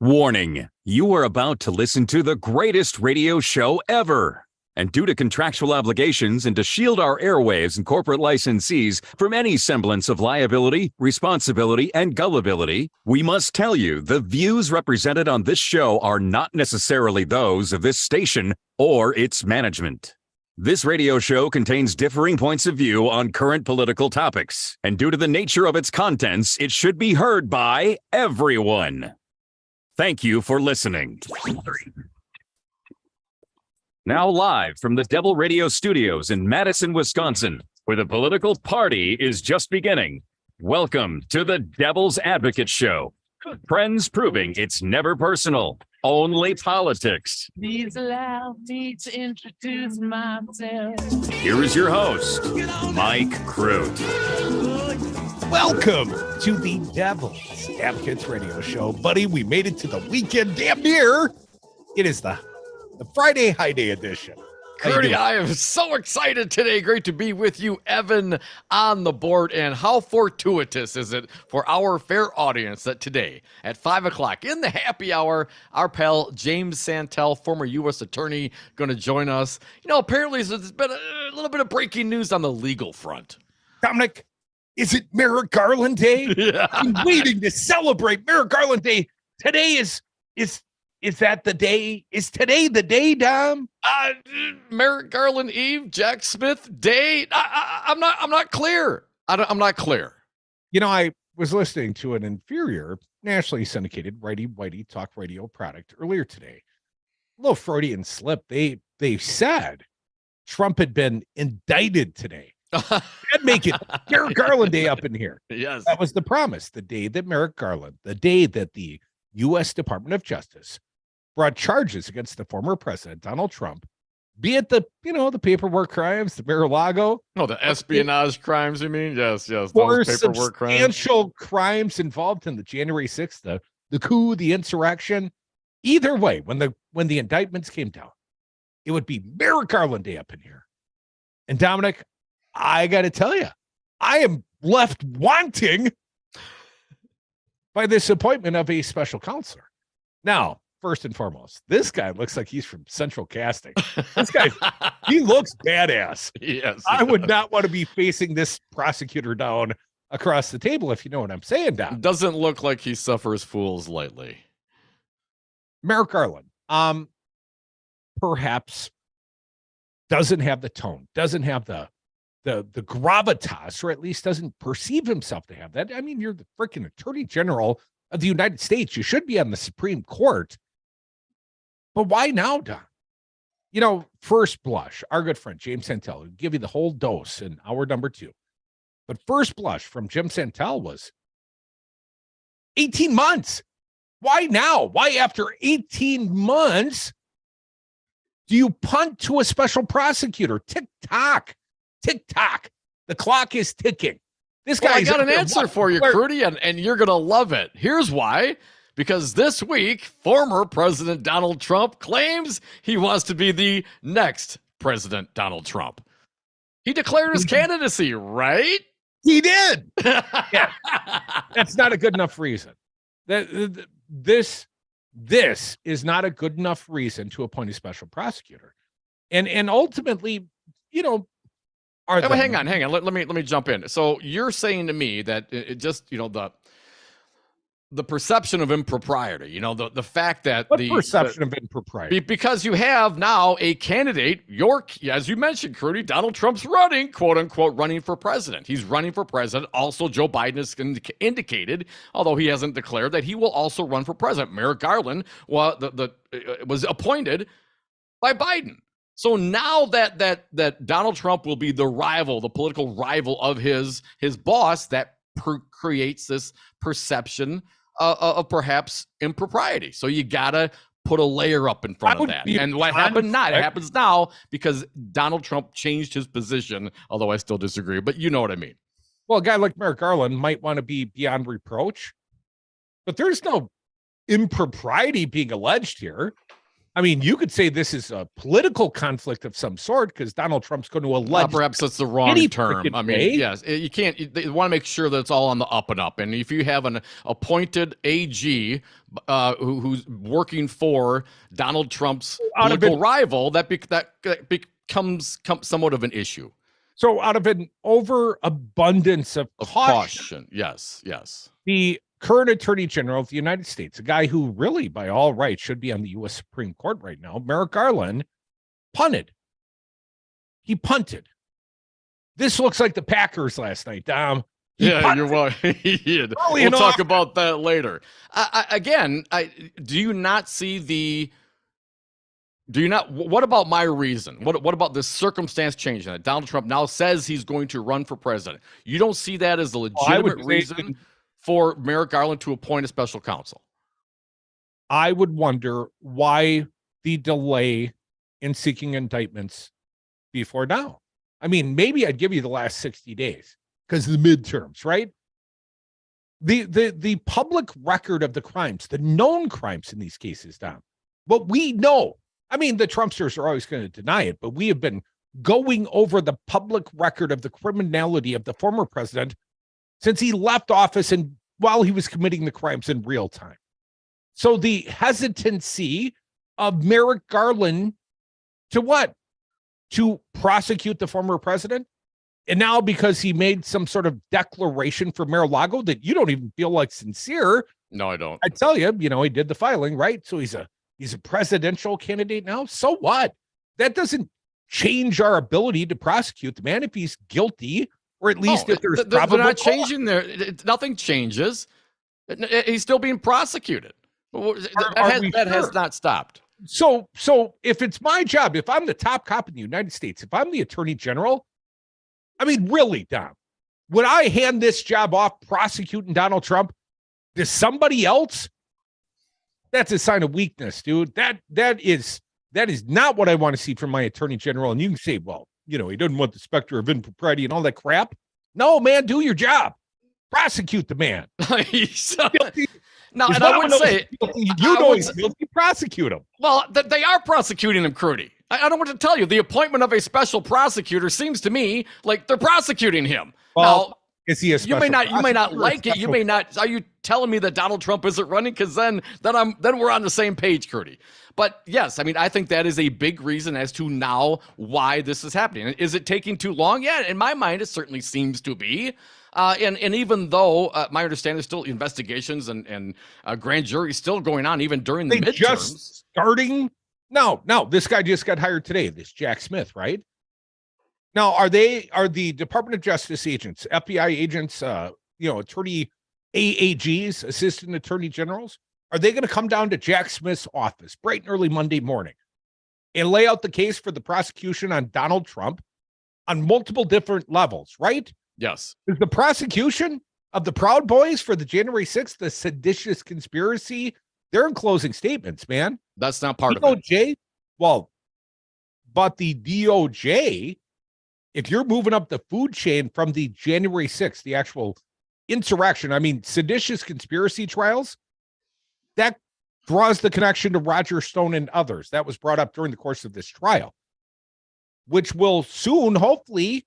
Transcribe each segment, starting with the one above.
Warning, you are about to listen to the greatest radio show ever. And due to contractual obligations and to shield our airwaves and corporate licensees from any semblance of liability, responsibility, and gullibility, we must tell you the views represented on this show are not necessarily those of this station or its management. This radio show contains differing points of view on current political topics, and due to the nature of its contents, it should be heard by everyone. Thank you for listening. Now live from the Devil Radio Studios in Madison, Wisconsin, where the political party is just beginning. Welcome to the Devil's Advocate Show. Friends proving it's never personal, only politics. Please allow me to introduce myself. Here is your host, Mike Crute. Welcome to the Devil's Advocates Radio Show, buddy. We made it to the weekend, damn near. It is the Friday Highday edition. Curdy, I am so excited today. Great to be with you, Evan, on the board. And how fortuitous is it for our fair audience that today at 5 o'clock in the happy hour, our pal James Santelle, former U.S. attorney, going to join us. You know, apparently there's been a little bit of breaking news on the legal front. Dominic, is it Merrick Garland Day? Yeah. I'm waiting to celebrate Merrick Garland Day. Today is that the day? Is today the day, Dom? Merrick Garland Eve, Jack Smith Day. I'm not clear. I'm not clear. You know, I was listening to an inferior, nationally syndicated righty-whitey talk radio product earlier today. A little Freudian slip. They said Trump had been indicted today. That'd make it Merrick Garland Day up in here. Yes. That was the promise. The day that Merrick Garland, the day that the U.S. Department of Justice brought charges against the former president, Donald Trump, be it the paperwork crimes, the Mar-a-Lago. Oh, the espionage crimes, you mean? Yes. Or Those paperwork crimes. substantial crimes involved in the January 6th, the coup, the insurrection. Either way, when the indictments came down, it would be Merrick Garland Day up in here. And Dominic, I got to tell you, I am left wanting by this appointment of a special counselor. Now, first and foremost, this guy looks like he's from Central Casting. This guy, he looks badass. Yes. I would not want to be facing this prosecutor down across the table, if you know what I'm saying, Dom. Doesn't look like he suffers fools lightly. Merrick Garland, perhaps doesn't have the tone, doesn't have the gravitas, or at least doesn't perceive himself to have that. I mean, you're the freaking Attorney General of the United States. You should be on the Supreme Court. But why now, Don? You know, first blush, our good friend James Santelle will give you the whole dose in hour number 2. But first blush from Jim Santelle was 18 months. Why now? Why after 18 months do you punt to a special prosecutor? Tick-tock. Tick-tock. The clock is ticking. This guy. I got an answer for you, Crudy, and you're going to love it. Here's why. Because this week, former President Donald Trump claims he wants to be the next President Donald Trump. He declared his candidacy, right? He did. Yeah. That's not a good enough reason. This is not a good enough reason to appoint a special prosecutor. And ultimately, you know, hang on. Let me jump in. So you're saying to me that it just, you know, the perception of impropriety, you know, the fact that perception of impropriety, because you have now a candidate, as you mentioned, Crudy, Donald Trump's running, quote unquote, running for president. He's running for president. Also, Joe Biden has indicated, although he hasn't declared, that he will also run for president. Merrick Garland was appointed by Biden. So now that Donald Trump will be the rival, the political rival of his boss, that creates this perception of perhaps impropriety. So you gotta put a layer up in front of that. And what happened now? It happens now because Donald Trump changed his position. Although I still disagree, but you know what I mean. Well, a guy like Merrick Garland might want to be beyond reproach, but there's no impropriety being alleged here. I mean, you could say this is a political conflict of some sort because Donald Trump's going to allege. Perhaps that's the wrong any term. frickin' I mean, way. yes, you can't. They want to make sure that it's all on the up and up. And if you have an appointed AG who's working for Donald Trump's political rival, that becomes somewhat of an issue. So, out of an overabundance of caution, yes, the current Attorney General of the United States, a guy who really, by all rights, should be on the U.S. Supreme Court right now, Merrick Garland, punted. He punted. This looks like the Packers last night, Dom. You're well. He did. We'll talk about that later. Do you not see the? Do you not? What about my reason? What about this circumstance changing that Donald Trump now says he's going to run for president? You don't see that as a legitimate reason for Merrick Garland to appoint a special counsel? I would wonder why the delay in seeking indictments before now. I mean, maybe I'd give you the last 60 days because of the midterms, right? The public record of the crimes, the known crimes in these cases, Dom, what we know. I mean, the Trumpsters are always going to deny it, but we have been going over the public record of the criminality of the former president since he left office and while he was committing the crimes in real time. So the hesitancy of Merrick Garland to what? To prosecute the former president? And now because he made some sort of declaration for Mar-a-Lago that you don't even feel like sincere. No, I don't. I tell you, he did the filing, right? So he's a presidential candidate now. So what? That doesn't change our ability to prosecute the man if he's guilty, or at least if there's probable they're not cause. changing there. Nothing changes. He's still being prosecuted. That has not stopped. So if it's my job, if I'm the top cop in the United States, if I'm the Attorney General, I mean, really, Dom, would I hand this job off prosecuting Donald Trump to somebody else? That's a sign of weakness, dude. That is not what I want to see from my Attorney General. And you can say, well, he doesn't want the specter of impropriety and all that crap. No, man, do your job. Prosecute the man. No, and I would say he's guilty. Prosecute him. Well, they are prosecuting him, Crudy. I don't want to tell you. The appointment of a special prosecutor seems to me like they're prosecuting him. Well, now, is he a special you may not like it. You may not. Are you telling me that Donald Trump isn't running? Because then we're on the same page, Crudy. But yes, I mean, I think that is a big reason as to now why this is happening. Is it taking too long? Yeah, in my mind, it certainly seems to be. And even though my understanding is still investigations and grand jury still going on, even during the midterms. Just starting? No, this guy just got hired today, this Jack Smith, right? Now, are the Department of Justice agents, FBI agents, attorney AAGs, assistant attorney generals, are they going to come down to Jack Smith's office bright and early Monday morning and lay out the case for the prosecution on Donald Trump on multiple different levels, right? Yes. Is the prosecution of the Proud Boys for the January 6th, the seditious conspiracy, they're in closing statements, man. That's not part DOJ, of it. Well, but the DOJ, if you're moving up the food chain from the January 6th, the actual insurrection, I mean, seditious conspiracy trials, that draws the connection to Roger Stone and others. That was brought up during the course of this trial, which will soon, hopefully,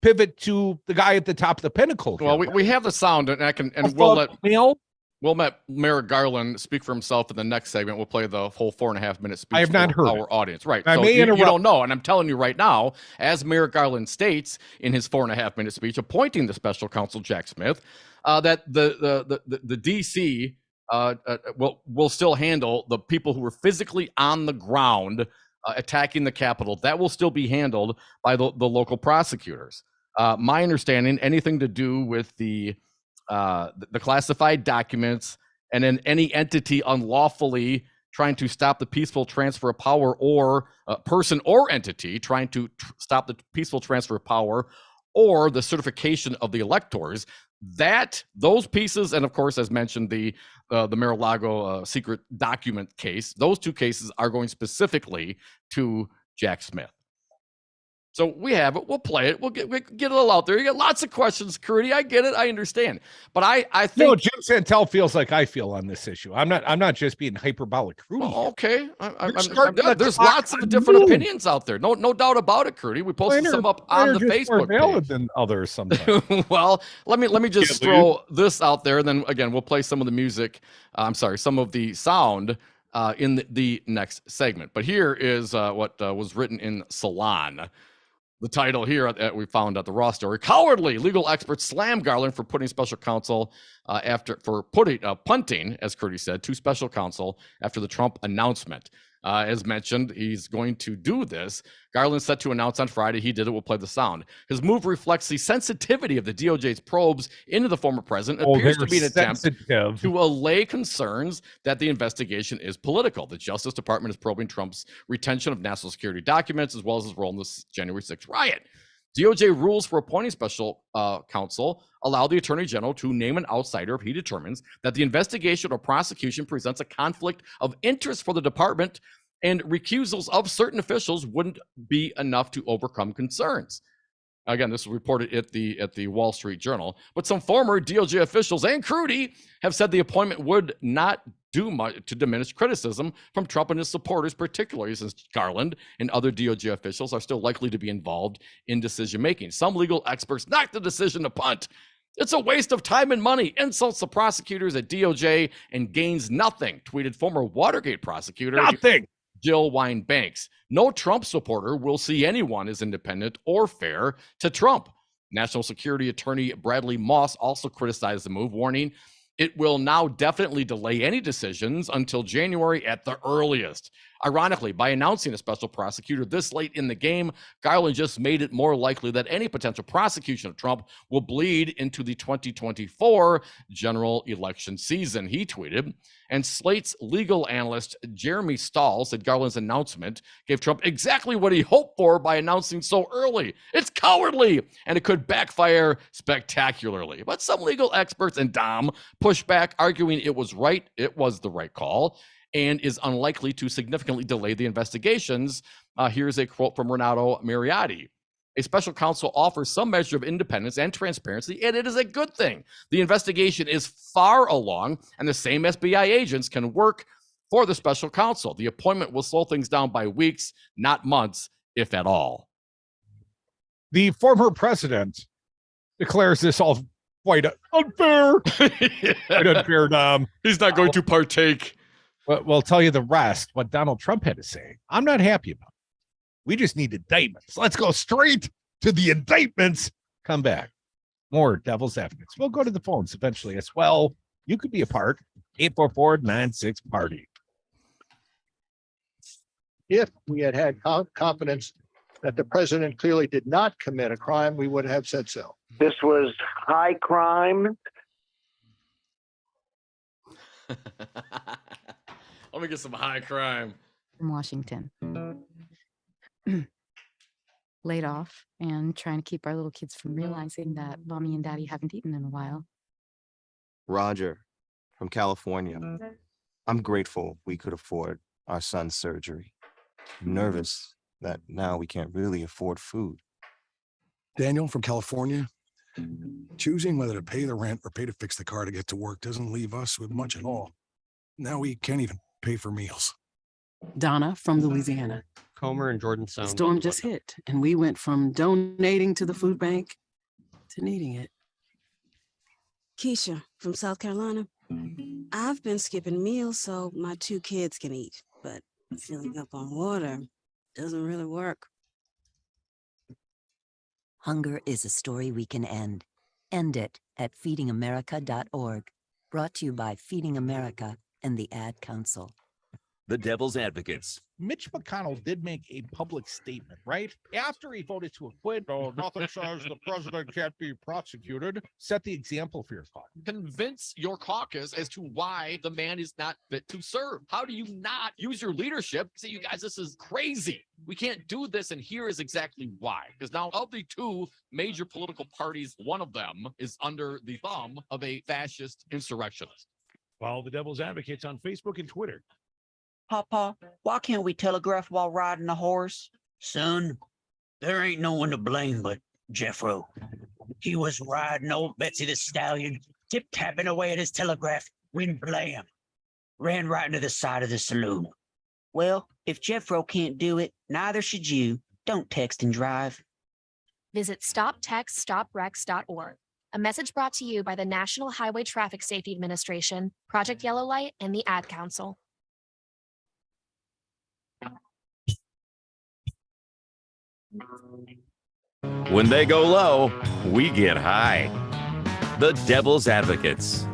pivot to the guy at the top of the pinnacle. Well, we have the sound, and we'll let Merrick Garland speak for himself in the next segment. We'll play the whole 4.5-minute speech. I have not heard our audience, right? I so may you interrupt. don't know, and I'm telling you right now, as Merrick Garland states in his 4.5-minute speech appointing the special counsel Jack Smith, that the DC will still handle the people who were physically on the ground attacking the Capitol. That will still be handled by the local prosecutors. My understanding, anything to do with the classified documents and then any entity unlawfully trying to stop the peaceful transfer of power, or person or entity trying to stop the peaceful transfer of power or the certification of the electors, those pieces, and of course, as mentioned, the Mar-a-Lago secret document case, those two cases are going specifically to Jack Smith. So we have it. We'll play it. We'll get a little out there. You got lots of questions, Crudy. I get it. I understand. But I think no, Jim Santelle feels like I feel on this issue. I'm not just being hyperbolic, Crudy. Oh, okay. There's lots of different opinions out there. No doubt about it, Crudy. We posted some up on the Facebook page. Than others sometimes. Well, let me just throw this out there. Then again, we'll play some of the music. Some of the sound in the next segment. But here is what was written in Salon. The title here that we found at the Raw story: cowardly legal experts slam Garland for putting special counsel punting, as Curtis said, to special counsel after the Trump announcement. As mentioned, he's going to do this. Garland set to announce on Friday. He did it. We'll play the sound. His move reflects the sensitivity of the DOJ's probes into the former president. It appears to be an attempt to allay concerns that the investigation is political. The Justice Department is probing Trump's retention of national security documents, as well as his role in the January 6th riot. DOJ rules for appointing special counsel allow the Attorney General to name an outsider if he determines that the investigation or prosecution presents a conflict of interest for the department, and recusals of certain officials wouldn't be enough to overcome concerns. Again, this was reported at the Wall Street Journal. But some former DOJ officials and Crudy have said the appointment would not do much to diminish criticism from Trump and his supporters, particularly since Garland and other DOJ officials are still likely to be involved in decision-making. Some legal experts knocked the decision to punt. It's a waste of time and money, insults the prosecutors at DOJ, and gains nothing, tweeted former Watergate prosecutor Jill Wine-Banks. No Trump supporter will see anyone as independent or fair to Trump. National Security Attorney Bradley Moss also criticized the move, warning it will now definitely delay any decisions until January at the earliest. Ironically, by announcing a special prosecutor this late in the game, Garland just made it more likely that any potential prosecution of Trump will bleed into the 2024 general election season, he tweeted. And Slate's legal analyst Jeremy Stahl said Garland's announcement gave Trump exactly what he hoped for by announcing so early. It's cowardly, and it could backfire spectacularly. But some legal experts and Dom pushed back, arguing it was the right call, and is unlikely to significantly delay the investigations. Here's a quote from Renato Mariotti. A special counsel offers some measure of independence and transparency, and it is a good thing. The investigation is far along, and the same FBI agents can work for the special counsel. The appointment will slow things down by weeks, not months, if at all. The former president declares this all quite unfair. Quite unfair, Dom. He's not going to partake. We'll tell you the rest, what Donald Trump had to say. I'm not happy about it. We just need indictments. Let's go straight to the indictments. Come back. More devil's advocates. We'll go to the phones eventually as well. You could be a part. 844-96-PARTY. If we had confidence that the president clearly did not commit a crime, we would have said so. This was high crime. Let me get some high crime. From Washington. Laid off and trying to keep our little kids from realizing that mommy and daddy haven't eaten in a while. Roger from California. I'm grateful we could afford our son's surgery. I'm nervous that now we can't really afford food. Daniel from California. Choosing whether to pay the rent or pay to fix the car to get to work doesn't leave us with much at all. Now we can't even pay for meals. Donna from Louisiana. Comer and Jordan Sound. The storm just hit, and we went from donating to the food bank to needing it. Keisha from South Carolina. I've been skipping meals so my 2 kids can eat, but filling up on water doesn't really work. Hunger is a story we can end. End it at feedingamerica.org. Brought to you by Feeding America and the Ad Council. The Devil's Advocates. Mitch McConnell did make a public statement, right? After he voted to acquit, nothing says the president can't be prosecuted. Set the example for your caucus. Convince your caucus as to why the man is not fit to serve. How do you not use your leadership? Say, you guys, this is crazy. We can't do this, and here is exactly why. Because now of the 2 major political parties, one of them is under the thumb of a fascist insurrectionist. Follow the Devil's Advocates on Facebook and Twitter. Papa, why can't we telegraph while riding a horse? Son, There ain't no one to blame but Jeffro. He was riding old Betsy the Stallion, tip-tapping away at his telegraph, when blam, ran right into the side of the saloon. Well, if Jeffro can't do it, neither should you. Don't text and drive. Visit stoptextstoprex.org. A message brought to you by the National Highway Traffic Safety Administration, Project Yellow Light, and the Ad Council. When they go low, we get high. The Devil's Advocates.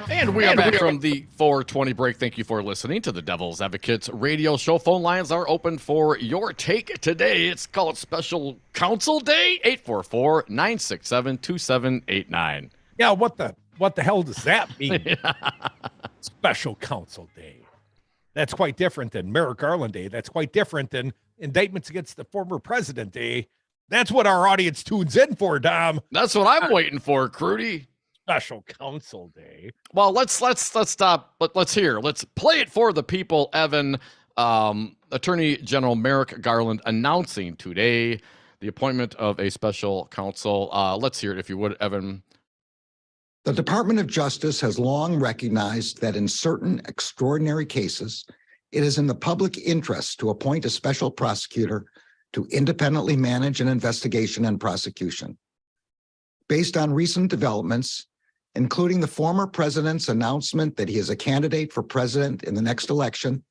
And we are back from the 420 break. Thank you for listening to the Devil's Advocates radio show. Phone lines are open for your take today. It's called Special Counsel Day, 844-967-2789. Yeah, what the hell does that mean? Special Counsel Day. That's quite different than Merrick Garland Day. That's quite different than Indictments Against the Former President Day. That's what our audience tunes in for, Dom. That's what I'm waiting for, Crudy. Special Counsel Day. Well, let's stop. Let's play it for the people. Evan, Attorney General Merrick Garland announcing today the appointment of a special counsel. Let's hear it, if you would, Evan. The Department of Justice has long recognized that in certain extraordinary cases, it is in the public interest to appoint a special prosecutor to independently manage an investigation and prosecution. Based on recent developments, including the former president's announcement that he is a candidate for president in the next election,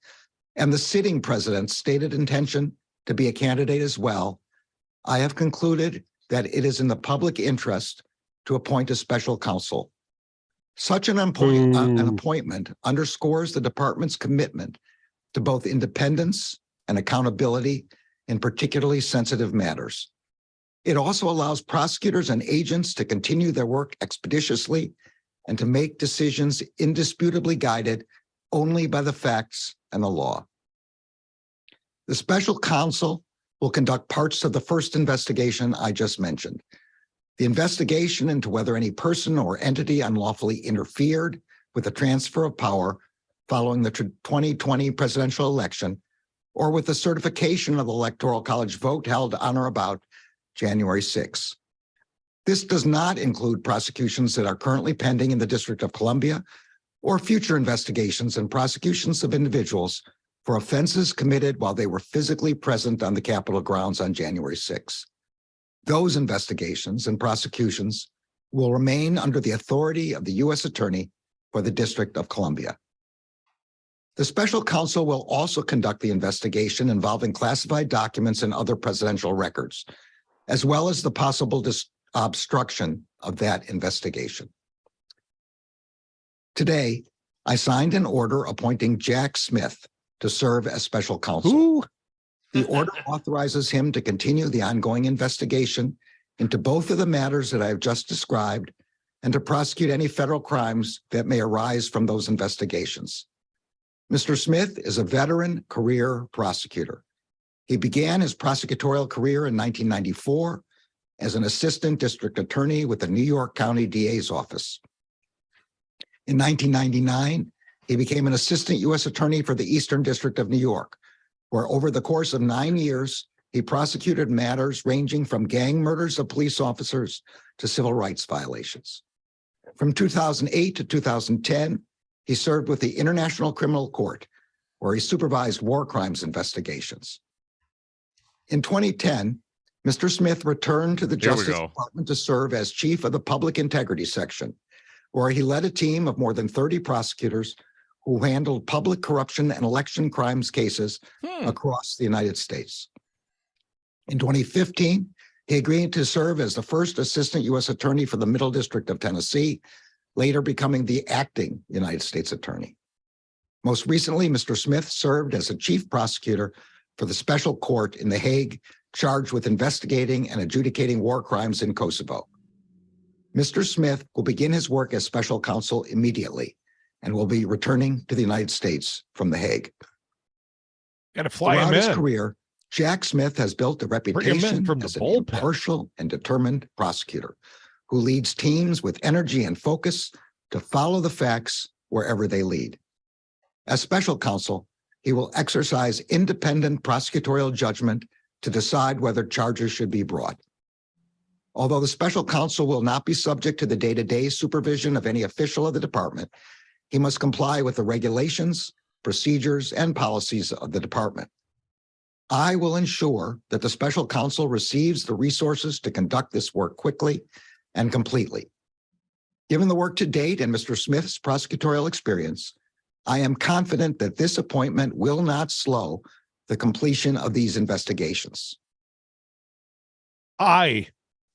and the sitting president's stated intention to be a candidate as well, I have concluded that it is in the public interest to appoint a special counsel. Such an appointment underscores the department's commitment to both independence and accountability in particularly sensitive matters. It also allows prosecutors and agents to continue their work expeditiously and to make decisions indisputably guided only by the facts and the law. The special counsel will conduct parts of the first investigation I just mentioned. The investigation into whether any person or entity unlawfully interfered with the transfer of power following the 2020 presidential election, or with the certification of the Electoral College vote held on or about January 6. This does not include prosecutions that are currently pending in the District of Columbia or future investigations and prosecutions of individuals for offenses committed while they were physically present on the Capitol grounds on January 6. Those investigations and prosecutions will remain under the authority of the U.S. Attorney for the District of Columbia. The special counsel will also conduct the investigation involving classified documents and other presidential records, as well as the possible obstruction of that investigation. Today, I signed an order appointing Jack Smith to serve as special counsel. Who? The order authorizes him to continue the ongoing investigation into both of the matters that I have just described and to prosecute any federal crimes that may arise from those investigations. Mr. Smith is a veteran career prosecutor. He began his prosecutorial career in 1994 as an assistant district attorney with the New York County DA's office. In 1999, he became an assistant U.S. attorney for the Eastern District of New York, where over the course of 9 years, he prosecuted matters ranging from gang murders of police officers to civil rights violations. From 2008 to 2010, he served with the International Criminal Court, where he supervised war crimes investigations. In 2010, Mr. Smith returned to the Justice Department to serve as chief of the Public Integrity Section, where he led a team of more than 30 prosecutors who handled public corruption and election crimes cases across the United States. In 2015, he agreed to serve as the first assistant U.S. attorney for the Middle District of Tennessee, later becoming the acting United States attorney. Most recently, Mr. Smith served as a chief prosecutor for the special court in The Hague, charged with investigating and adjudicating war crimes in Kosovo. Mr. Smith will begin his work as special counsel immediately and will be returning to the United States from The Hague. Gotta fly Throughout him his in. career, Jack Smith has built a reputation from as the an impartial and determined prosecutor who leads teams with energy and focus to follow the facts wherever they lead. As special counsel, he will exercise independent prosecutorial judgment to decide whether charges should be brought. Although the special counsel will not be subject to the day-to-day supervision of any official of the department, he must comply with the regulations, procedures, and policies of the department. I will ensure that the special counsel receives the resources to conduct this work quickly and completely. Given the work to date and Mr. Smith's prosecutorial experience, I am confident that this appointment will not slow the completion of these investigations. I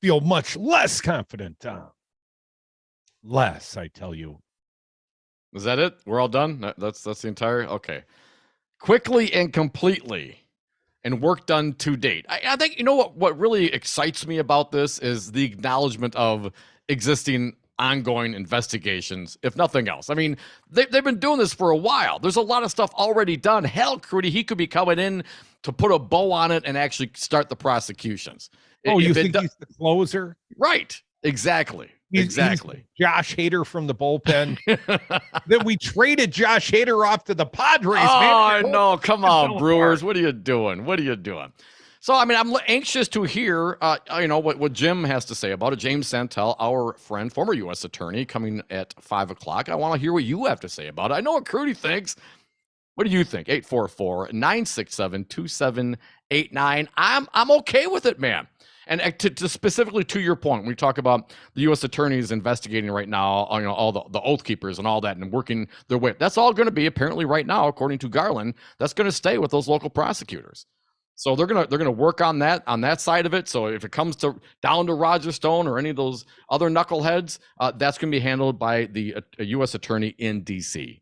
feel much less confident, Tom. Less, I tell you. Is that it? We're all done? That's the entire, okay. Quickly and completely, and work done to date. I think, you know what really excites me about this is the acknowledgement of existing ongoing investigations, if nothing else. I mean, they've been doing this for a while. There's a lot of stuff already done. Hell, Crudy, he could be coming in to put a bow on it and actually start the prosecutions. Oh, you think he's the closer? Right. Exactly. Exactly. He's Josh Hader from the bullpen. Then we traded Josh Hader off to the Padres. Oh, no. Come on, Brewers. What are you doing? What are you doing? So, I mean, I'm anxious to hear, what Jim has to say about it. James Santelle, our friend, former U.S. attorney, coming at 5 o'clock. I want to hear what you have to say about it. I know what Crudy thinks. What do you think? 844-967-2789. I'm okay with it, man. And to specifically to your point, when we talk about the U.S. attorneys investigating right now, all the oath keepers and all that, and working their way, that's all going to be apparently right now, according to Garland, that's going to stay with those local prosecutors. So they're gonna work on that side of it. So if it comes down to Roger Stone or any of those other knuckleheads, that's going to be handled by the U.S. attorney in D.C.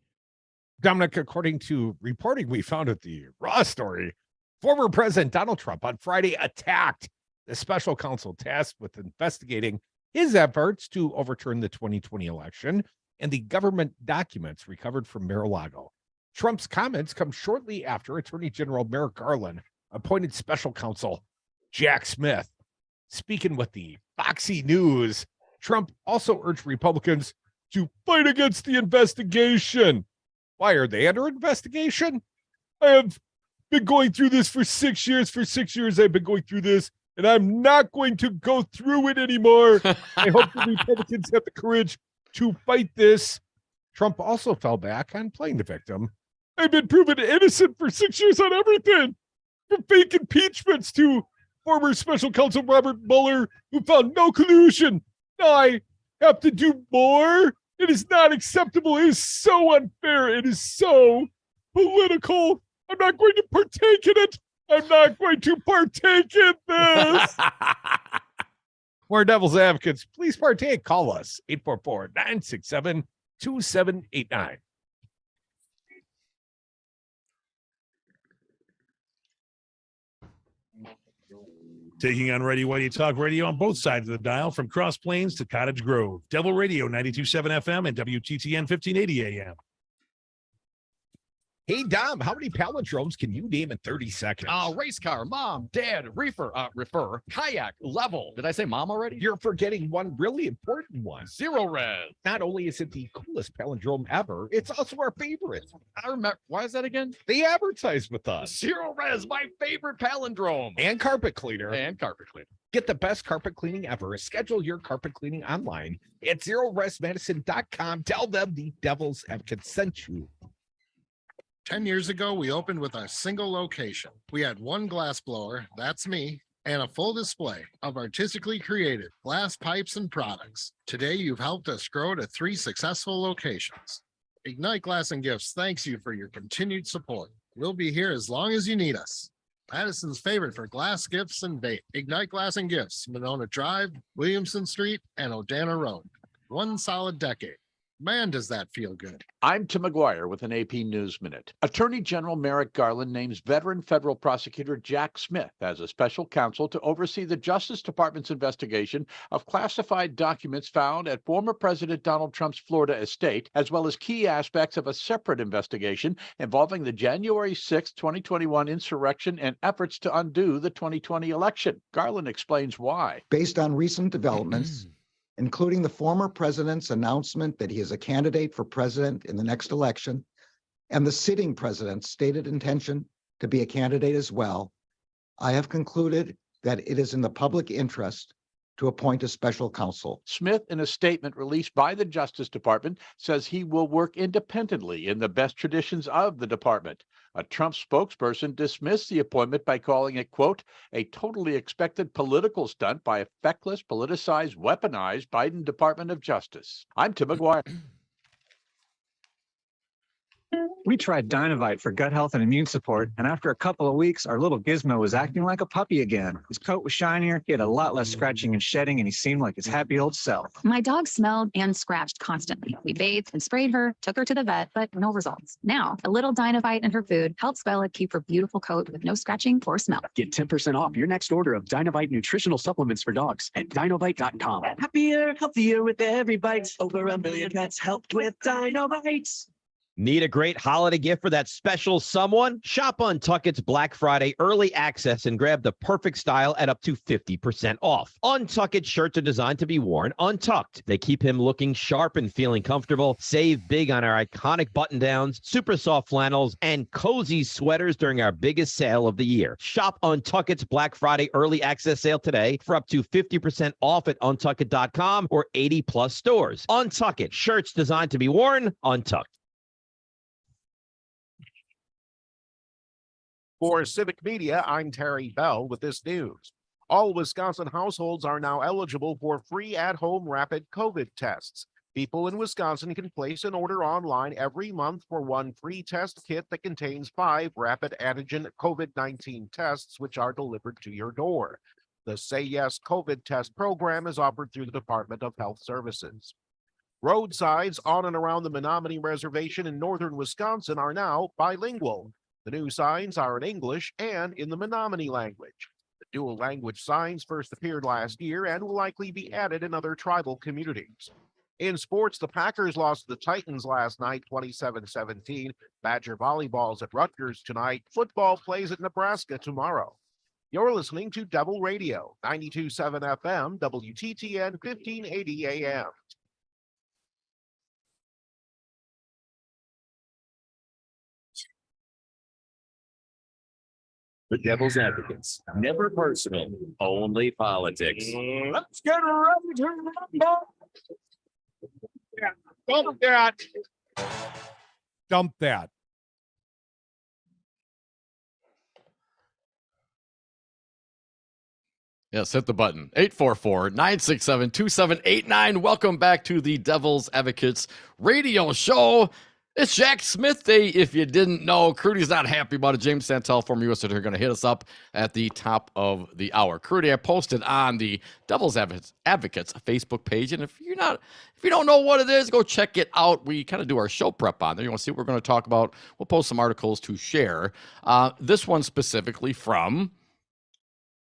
Dominic, according to reporting we found at the Raw story, former President Donald Trump on Friday attacked the special counsel tasked with investigating his efforts to overturn the 2020 election and the government documents recovered from Mar-a-Lago. Trump's comments come shortly after Attorney General Merrick Garland appointed special counsel Jack Smith. Speaking with the Foxy News, Trump also urged Republicans to fight against the investigation. Why are they under investigation? I have been going through this for 6 years. For 6 years, I've been going through this, and I'm not going to go through it anymore. I hope the Republicans have the courage to fight this. Trump also fell back on playing the victim. I've been proven innocent for 6 years on everything, from fake impeachments to former special counsel Robert Mueller, who found no collusion. Now I have to do more. It is not acceptable. It is so unfair. It is so political. I'm not going to partake in it. I'm not going to partake in this. More Devil's Advocates, please partake. Call us 844-967-2789. Taking on Ready Whitey Talk Radio on both sides of the dial, from Cross Plains to Cottage Grove. Devil Radio 92.7 FM and WTTN 1580 AM. Hey, Dom, how many palindromes can you name in 30 seconds? Race car, mom, dad, reefer, kayak, level. Did I say mom already? You're forgetting one really important one. Zero res. Not only is it the coolest palindrome ever, it's also our favorite. I remember. Why is that again? They advertise with us. Zero res, my favorite palindrome. And carpet cleaner. Get the best carpet cleaning ever. Schedule your carpet cleaning online at zeroresmedicine.com. Tell them the Devil's Advocate sent you. 10 years ago, we opened with a single location. We had one glass blower, that's me, and a full display of artistically created glass pipes and products. Today, you've helped us grow to 3 successful locations. Ignite Glass and Gifts thanks you for your continued support. We'll be here as long as you need us. Madison's favorite for glass gifts and bait. Ignite Glass and Gifts, Monona Drive, Williamson Street, and Odana Road. 1 solid decade. Man, does that feel good. I'm Tim McGuire with an AP News Minute. Attorney General Merrick Garland names veteran federal prosecutor Jack Smith as a special counsel to oversee the Justice Department's investigation of classified documents found at former President Donald Trump's Florida estate, as well as key aspects of a separate investigation involving the January 6, 2021 insurrection and efforts to undo the 2020 election. Garland explains why. Based on recent developments, including the former president's announcement that he is a candidate for president in the next election, and the sitting president's stated intention to be a candidate as well, I have concluded that it is in the public interest to appoint a special counsel. Smith, in a statement released by the Justice Department, says he will work independently in the best traditions of the department. A Trump spokesperson dismissed the appointment by calling it, quote, a totally expected political stunt by a feckless, politicized, weaponized Biden Department of Justice. I'm Tim McGuire. We tried Dynovite for gut health and immune support, and after a couple of weeks, our little Gizmo was acting like a puppy again. His coat was shinier, he had a lot less scratching and shedding, and he seemed like his happy old self. My dog smelled and scratched constantly. We bathed and sprayed her, took her to the vet, but no results. Now, a little Dynovite in her food helps Bella keep her beautiful coat with no scratching or smell. Get 10% off your next order of Dynovite nutritional supplements for dogs at dynovite.com. Happier, healthier with every bite. Over 1 million pets helped with Dynovites. Need a great holiday gift for that special someone? Shop on Untuckit's Black Friday early access and grab the perfect style at up to 50% off. Untuckit shirts are designed to be worn untucked. They keep him looking sharp and feeling comfortable. Save big on our iconic button-downs, super soft flannels, and cozy sweaters during our biggest sale of the year. Shop Untuckit's Black Friday early access sale today for up to 50% off at untuckit.com or 80+ stores. Untuckit, shirts designed to be worn untucked. For Civic Media, I'm Terry Bell with this news. All Wisconsin households are now eligible for free at-home rapid COVID tests. People in Wisconsin can place an order online every month for one free test kit that contains 5 rapid antigen COVID-19 tests, which are delivered to your door. The Say Yes COVID test program is offered through the Department of Health Services. Road signs on and around the Menominee Reservation in northern Wisconsin are now bilingual. The new signs are in English and in the Menominee language. The dual language signs first appeared last year and will likely be added in other tribal communities. In sports, the Packers lost to the Titans last night, 27-17. Badger volleyball's at Rutgers tonight. Football plays at Nebraska tomorrow. You're listening to Devil Radio, 92.7 FM, WTTN, 1580 AM. The Devil's Advocates. Never personal, only politics. Let's get ready to rumble. Dump that. Dump that. Yes, hit the button. 844-967-2789. Welcome back to the Devil's Advocates radio show. It's Jack Smith Day. If you didn't know, Crudy's not happy about it. James Santelle, former U.S. Senator, going to hit us up at the top of the hour. Crudy, I posted on the Devil's Advocates Facebook page, and if you don't know what it is, go check it out. We kind of do our show prep on there. You want to see what we're going to talk about? We'll post some articles to share. This one specifically from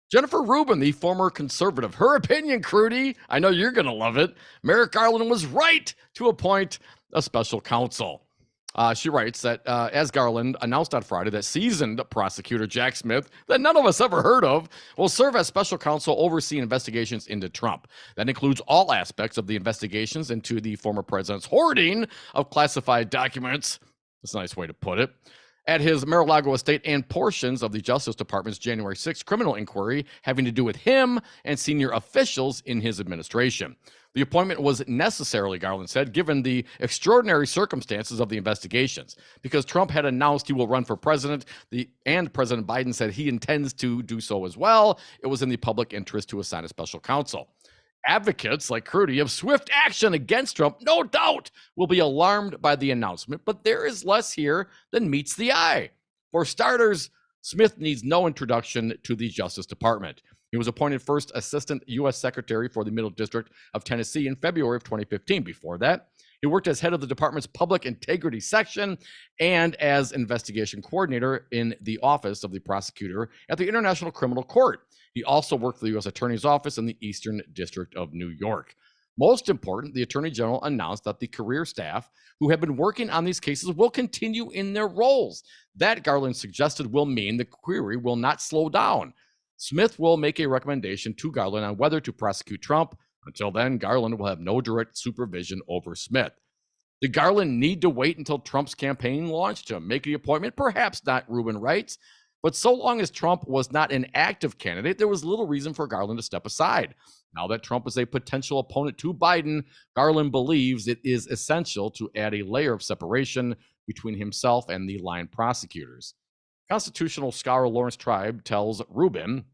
Jennifer Rubin, the former conservative. Her opinion, Crudy, I know you're going to love it. Merrick Garland was right to appoint a special counsel. She writes that as Garland announced on Friday that seasoned prosecutor Jack Smith, that none of us ever heard of, will serve as special counsel overseeing investigations into Trump. That includes all aspects of the investigations into the former president's hoarding of classified documents. That's a nice way to put it. At his Mar-a-Lago estate and portions of the Justice Department's January 6th criminal inquiry having to do with him and senior officials in his administration. The appointment was necessary, Garland said, given the extraordinary circumstances of the investigations. Because Trump had announced he will run for president, and President Biden said he intends to do so as well, it was in the public interest to assign a special counsel. Advocates like Crudy of swift action against Trump, no doubt, will be alarmed by the announcement, but there is less here than meets the eye. For starters, Smith needs no introduction to the Justice Department. He was appointed first Assistant U.S. Secretary for the Middle District of Tennessee in February of 2015. Before that, he worked as head of the department's Public Integrity Section and as investigation coordinator in the Office of the Prosecutor at the International Criminal Court. He also worked for the U.S. Attorney's Office in the Eastern District of New York. Most important, the Attorney General announced that the career staff who have been working on these cases will continue in their roles. That, Garland suggested, will mean the query will not slow down. Smith will make a recommendation to Garland on whether to prosecute Trump. Until then, Garland will have no direct supervision over Smith. Did Garland need to wait until Trump's campaign launched to make the appointment? Perhaps not, Rubin writes. But so long as Trump was not an active candidate, there was little reason for Garland to step aside. Now that Trump is a potential opponent to Biden, Garland believes it is essential to add a layer of separation between himself and the line prosecutors. Constitutional scholar Lawrence Tribe tells Rubin,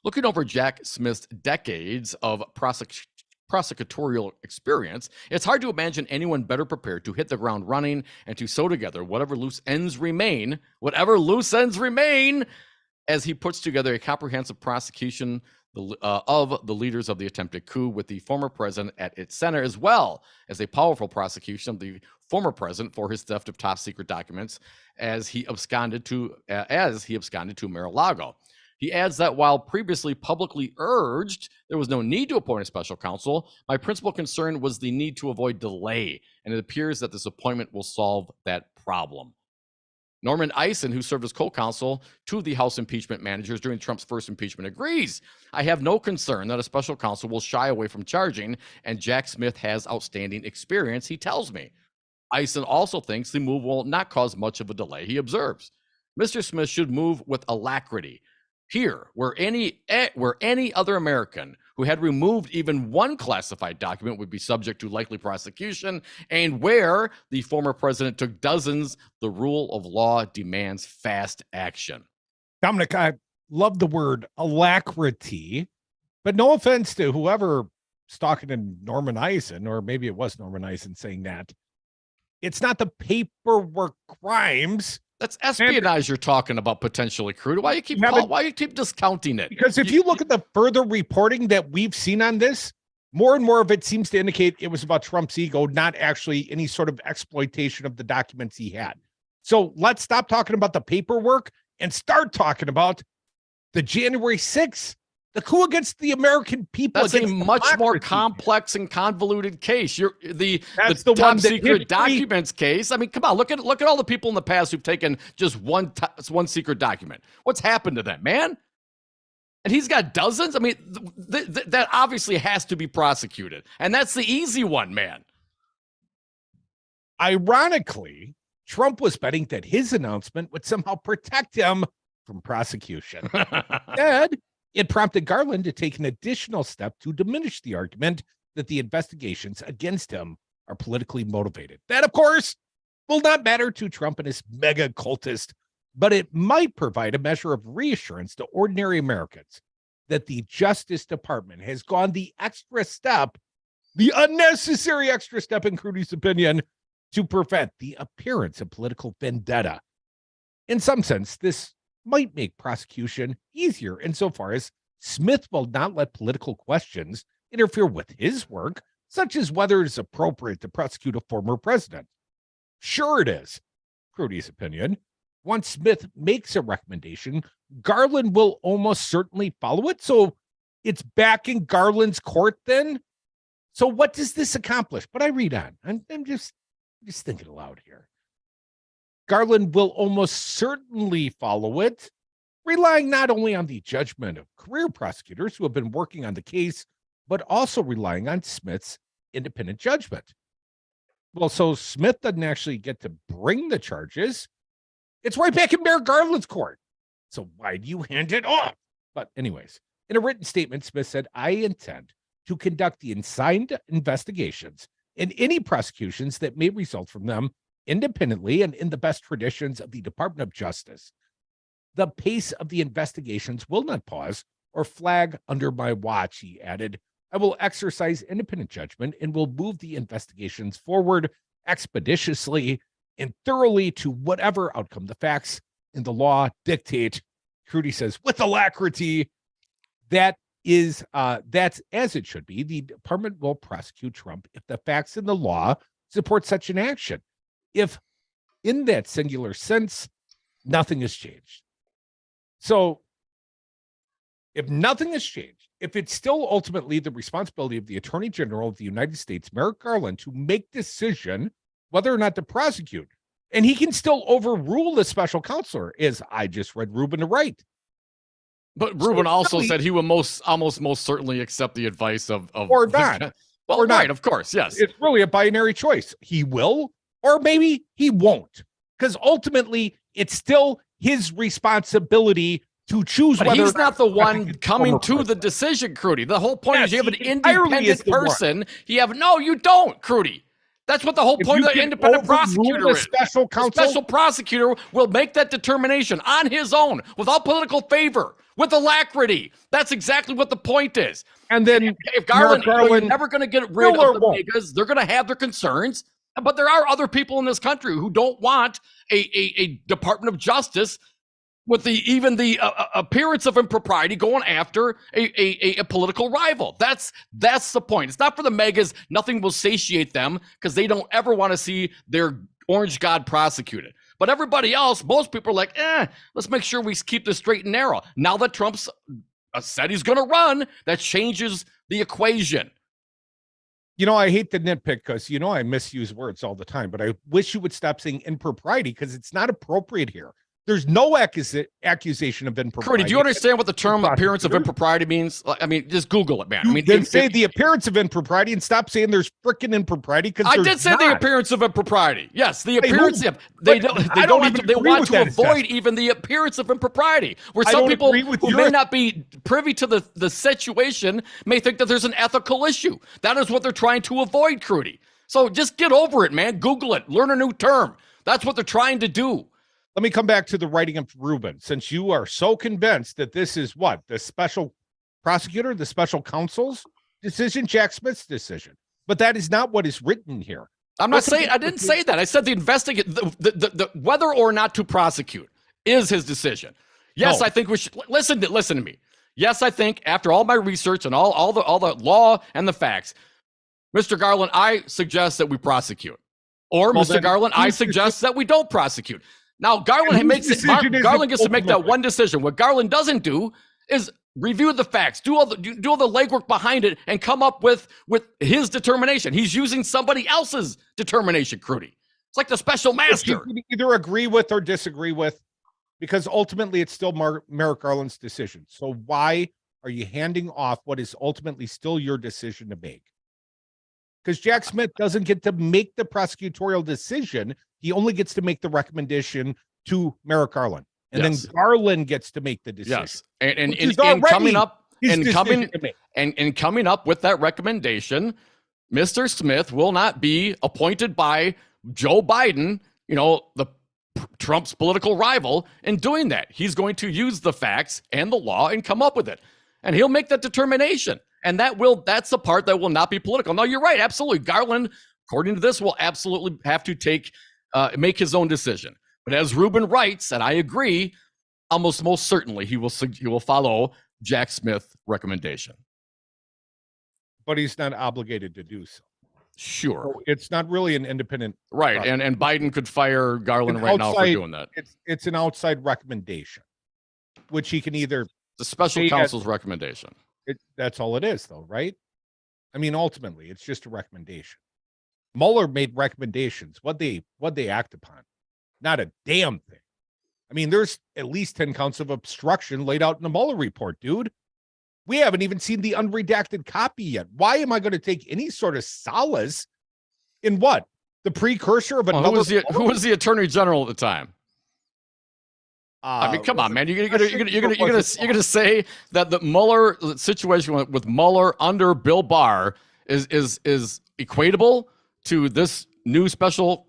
looking over Jack Smith's decades of prosecutorial experience, it's hard to imagine anyone better prepared to hit the ground running and to sew together whatever loose ends remain, as he puts together a comprehensive prosecution of the leaders of the attempted coup, with the former president at its center, as well as a powerful prosecution of the former president for his theft of top secret documents as he absconded to Mar-a-Lago. He adds that while previously publicly urged there was no need to appoint a special counsel, my principal concern was the need to avoid delay, and it appears that this appointment will solve that problem. Norman Eisen, who served as co-counsel to the House impeachment managers during Trump's first impeachment, agrees. I have no concern that a special counsel will shy away from charging, and Jack Smith has outstanding experience, he tells me. Eisen also thinks the move will not cause much of a delay, he observes. Mr. Smith should move with alacrity. Here, where any other American who had removed even one classified document would be subject to likely prosecution, and where the former president took dozens, the rule of law demands fast action. Dominic, I love the word alacrity, but no offense to whoever is talking to Norman Eisen, or maybe it was Norman Eisen saying that. It's not the paperwork crimes. That's espionage you're talking about potentially, Crude. Why you keep discounting it? Because if you look at the further reporting that we've seen on this, more and more of it seems to indicate it was about Trump's ego, not actually any sort of exploitation of the documents he had. So let's stop talking about the paperwork and start talking about the January 6th, the coup against the American people. That's a much more complex and convoluted case. The top secret documents case. I mean, come on, look at all the people in the past who've taken just one secret document. What's happened to them, man? And he's got dozens. I mean, that obviously has to be prosecuted, and that's the easy one, man. Ironically, Trump was betting that his announcement would somehow protect him from prosecution. Instead, it prompted Garland to take an additional step to diminish the argument that the investigations against him are politically motivated. That, of course, will not matter to Trump and his mega cultist, but it might provide a measure of reassurance to ordinary Americans that the Justice Department has gone the extra step, the unnecessary extra step, in Crudy's opinion, to prevent the appearance of political vendetta. In some sense, this might make prosecution easier insofar as Smith will not let political questions interfere with his work, such as whether it's appropriate to prosecute a former president. Sure it is, Crudy's opinion. Once Smith makes a recommendation, Garland will almost certainly follow it. So it's back in Garland's court then? So what does this accomplish? But I read on. I'm just thinking aloud here. Garland will almost certainly follow it, relying not only on the judgment of career prosecutors who have been working on the case, but also relying on Smith's independent judgment. Well, so Smith doesn't actually get to bring the charges. It's right back in Merrick Garland's court. So why do you hand it off? But anyways, in a written statement, Smith said, I intend to conduct the assigned investigations and any prosecutions that may result from them independently and in the best traditions of the Department of Justice. The pace of the investigations will not pause or flag under my watch, he added. I will exercise independent judgment and will move the investigations forward expeditiously and thoroughly to whatever outcome the facts and the law dictate. Crudy says, with alacrity. That's as it should be. The department will prosecute Trump if the facts and the law support such an action. If in that singular sense, nothing has changed. So if nothing has changed, if it's still ultimately the responsibility of the Attorney General of the United States, Merrick Garland, to make decision whether or not to prosecute, and he can still overrule the special counselor, as I just read Rubin to write. But Rubin also said he will most certainly accept the advice of or not. Well, or right, not. of course, yes. It's really a binary choice. He will, or maybe he won't, because ultimately it's still his responsibility to choose But whether he's or not the one Republicans coming former to the president. decision, Crudy. The whole point Yes, is you have an he entirely is independent the one. person. No, you don't, Crudy. That's what the whole If point you of the can independent overrule prosecutor the is. special The counsel, special prosecutor will make that determination on his own without political favor, with alacrity. That's exactly what the point is. and then If Garland, Merrick Garland you're never going to get rid will or of the won't. megas. They're going to have their concerns. But there are other people in this country who don't want a Department of Justice with even the appearance of impropriety going after a political rival. That's the point. It's not for the megas. Nothing will satiate them because they don't ever want to see their orange god prosecuted. But everybody else, most people are like, let's make sure we keep this straight and narrow. Now that Trump's said he's going to run, that changes the equation. You know, I hate to nitpick because, you know, I misuse words all the time, but I wish you would stop saying impropriety because it's not appropriate here. There's no accusation of impropriety. Crudy, do you understand what the term appearance of impropriety means? I mean, just Google it, man. I mean, then say the appearance of impropriety and stop saying there's freaking impropriety because I did say the appearance of impropriety. Yes, the appearance. They want to avoid even the appearance of impropriety. Where some people who may not be privy to the situation may think that there's an ethical issue. That is what they're trying to avoid, Crudy. So just get over it, man. Google it. Learn a new term. That's what they're trying to do. Let me come back to the writing of Rubin, since you are so convinced that this is what the special prosecutor, the special counsel's decision, Jack Smith's decision. But that is not what is written here. I'm not saying I didn't say that. I said the whether or not to prosecute is his decision. Yes, I think we should listen to me. Yes, I think after all my research and all the law and the facts, Mr. Garland, I suggest that we prosecute. Or Mr. Garland, I suggest that we don't prosecute. Now, Garland gets to make that one decision. What Garland doesn't do is review the facts, do all the legwork behind it, and come up with his determination. He's using somebody else's determination, Crudy. It's like the special master. You can either agree with or disagree with, because ultimately it's still Merrick Garland's decision. So why are you handing off what is ultimately still your decision to make? Because Jack Smith doesn't get to make the prosecutorial decision. He only gets to make the recommendation to Merrick Garland. And then Garland gets to make the decision. Yes. And coming up with that recommendation, Mr. Smith will not be appointed by Joe Biden, the Trump's political rival, in doing that. He's going to use the facts and the law and come up with it. And he'll make that determination. And that's the part that will not be political. No, you're right. Absolutely. Garland, according to this, will absolutely have to make his own decision. But as Rubin writes, and I agree, almost most certainly he will follow Jack Smith's recommendation. But he's not obligated to do so. Sure. So it's not really an independent. Right. And Biden could fire Garland now for doing that. It's an outside recommendation, which he can either. The special counsel's recommendation. That's all it is, though, right? I mean, ultimately, it's just a recommendation. Mueller made recommendations. What they act upon, not a damn thing. I mean, there's at least 10 counts of obstruction laid out in the Mueller report, dude. We haven't even seen the unredacted copy yet. Why am I going to take any sort of solace in what? The precursor of another. Who was the attorney general at the time? I mean, come on, man. You're gonna say that the Mueller situation with Mueller under Bill Barr is equatable to this new special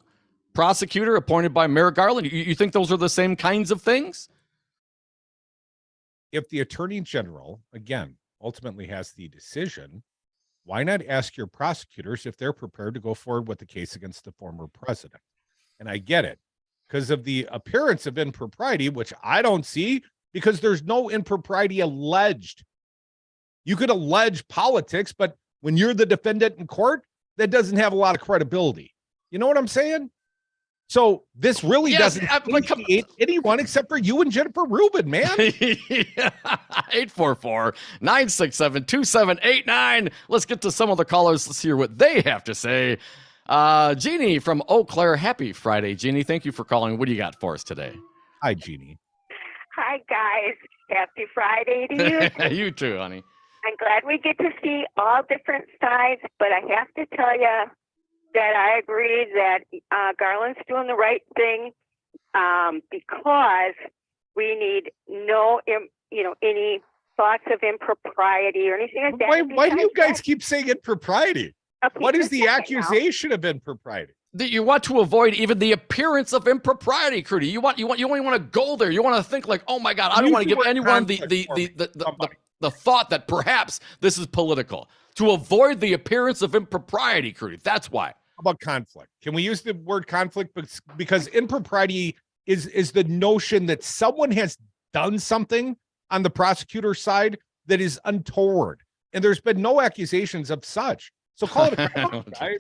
prosecutor appointed by Merrick Garland? You think those are the same kinds of things? If the attorney general, again, ultimately has the decision, why not ask your prosecutors if they're prepared to go forward with the case against the former president? And I get it, because of the appearance of impropriety, which I don't see, because there's no impropriety alleged. You could allege politics, but when you're the defendant in court, that doesn't have a lot of credibility. You know what I'm saying? So this really doesn't initiate anyone except for you and Jennifer Rubin, man. 844-967-2789. Let's get to some of the callers. Let's hear what they have to say. Jeannie from Eau Claire. Happy Friday, Jeannie. Thank you for calling. What do you got for us today? Hi, Jeannie. Hi, guys. Happy Friday to you. You too, honey. I'm glad we get to see all different sides, but I have to tell you that I agree that Garland's doing the right thing because We need no, any thoughts of impropriety or anything like that. Why do you guys keep saying impropriety? Okay, What is just the a second now. accusation of impropriety? That you want to avoid even the appearance of impropriety, Crudy. You don't want to go there. You want to think like, oh my God, I don't want to give anyone the thought that perhaps this is political. To avoid the appearance of impropriety, Crudy. That's why. How about conflict? Can we use the word conflict? Because impropriety is the notion that someone has done something on the prosecutor's side that is untoward. And there's been no accusations of such. So call it a conflict, guys.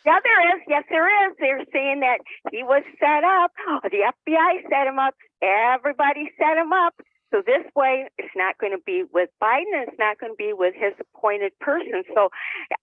Yeah, there is. Yes, there is. They're saying that he was set up. The FBI set him up. Everybody set him up. So this way, it's not going to be with Biden. It's not going to be with his appointed person. So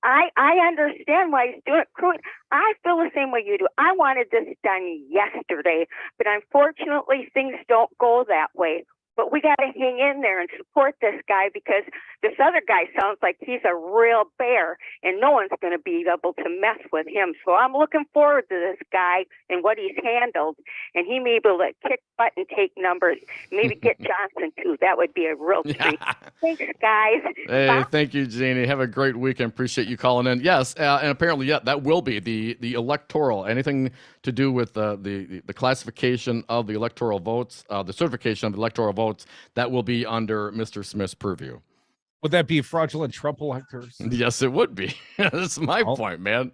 I understand why he's doing it. I feel the same way you do. I wanted this done yesterday, but unfortunately, things don't go that way. But we got to hang in there and support this guy because this other guy sounds like he's a real bear and no one's going to be able to mess with him. So I'm looking forward to this guy and what he's handled. And he may be able to kick butt and take numbers. Maybe get Johnson too. That would be a real treat. Thanks, guys. Hey, Bye. thank you, Jeannie. Have a great weekend. Appreciate you calling in. Yes, and apparently, that will be the electoral. Anything to do with the classification of the electoral votes, the certification of the electoral votes, that will be under Mr. Smith's purview. Would that be fraudulent Trump electors? Yes, it would be. That's my point, man.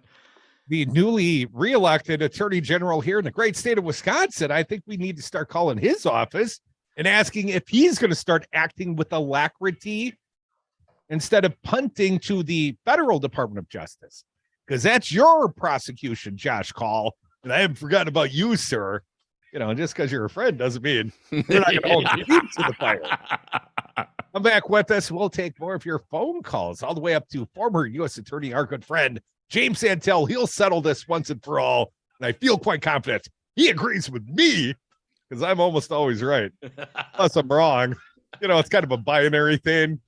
The newly reelected attorney general here in the great state of Wisconsin, I think we need to start calling his office and asking if he's going to start acting with alacrity instead of punting to the federal Department of Justice, because that's your prosecution, Josh Call. And I haven't forgotten about you, sir. Just because you're a friend doesn't mean you're not going to hold your feet to the fire. Come back with us. We'll take more of your phone calls all the way up to former U.S. Attorney, our good friend, James Santelle. He'll settle this once and for all. And I feel quite confident he agrees with me because I'm almost always right. Unless I'm wrong. It's kind of a binary thing.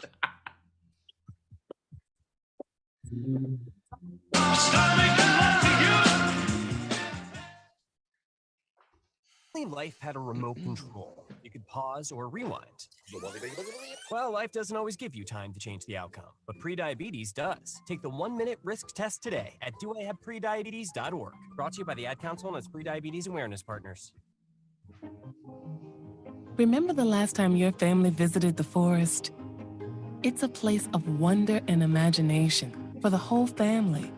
Life had a remote control. You could pause or rewind. Well, life doesn't always give you time to change the outcome, but prediabetes does. Take the 1-minute risk test today at doihaveprediabetes.org. Brought to you by the Ad Council and its prediabetes awareness partners. Remember the last time your family visited the forest? It's a place of wonder and imagination for the whole family,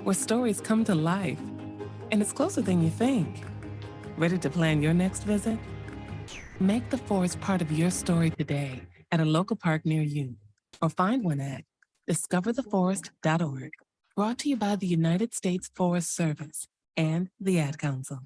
where stories come to life, and it's closer than you think. Ready to plan your next visit? Make the forest part of your story today at a local park near you, or find one at discovertheforest.org. Brought to you by the United States Forest Service and the Ad Council.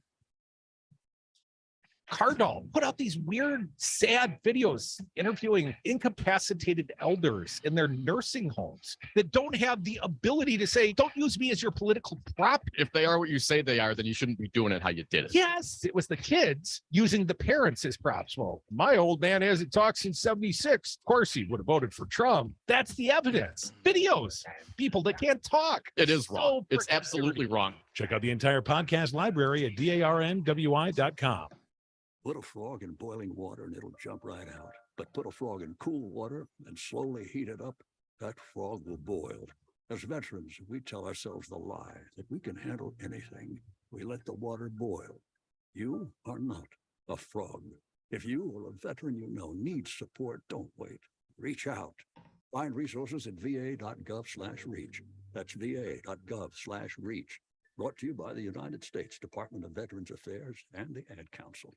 Cardinal put out these weird, sad videos interviewing incapacitated elders in their nursing homes that don't have the ability to say, don't use me as your political prop. If they are what you say they are, then you shouldn't be doing it how you did it. Yes, it was the kids using the parents as props. Well, my old man hasn't talked since 76. Of course, he would have voted for Trump. That's the evidence. Videos, people that can't talk. It is wrong. It's absolutely wrong. Check out the entire podcast library at darnwi.com. Put a frog in boiling water and it'll jump right out. But put a frog in cool water and slowly heat it up, that frog will boil. As veterans, we tell ourselves the lie that we can handle anything. We let the water boil. You are not a frog. If you or a veteran you know needs support, don't wait. Reach out. Find resources at va.gov/reach. That's va.gov/reach. Brought to you by the United States Department of Veterans Affairs and the Ad Council.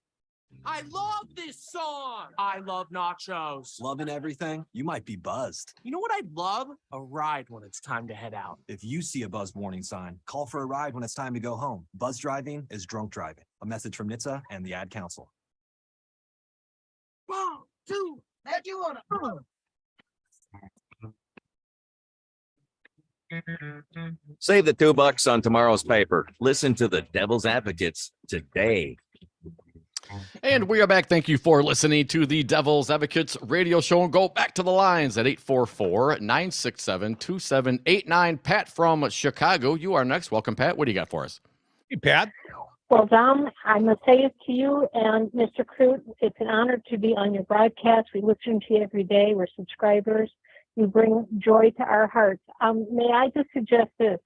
I love this song. I love nachos. Loving everything? You might be buzzed. You know what I'd love? A ride when it's time to head out. If you see a buzz warning sign, call for a ride when it's time to go home. Buzz driving is drunk driving. A message from NHTSA and the Ad Council. 1, 2, let you on Save the $2 on tomorrow's paper. Listen to the Devil's Advocates today. And we are back. Thank you for listening to the Devil's Advocates radio show. And go back to the lines at 844-967-2789. Pat from Chicago, you are next. Welcome, Pat. What do you got for us? Hey, Pat. Well, Dom, I must say it to you and Mr. Crute. It's an honor to be on your broadcast. We listen to you every day. We're subscribers. You bring joy to our hearts. May I just suggest this?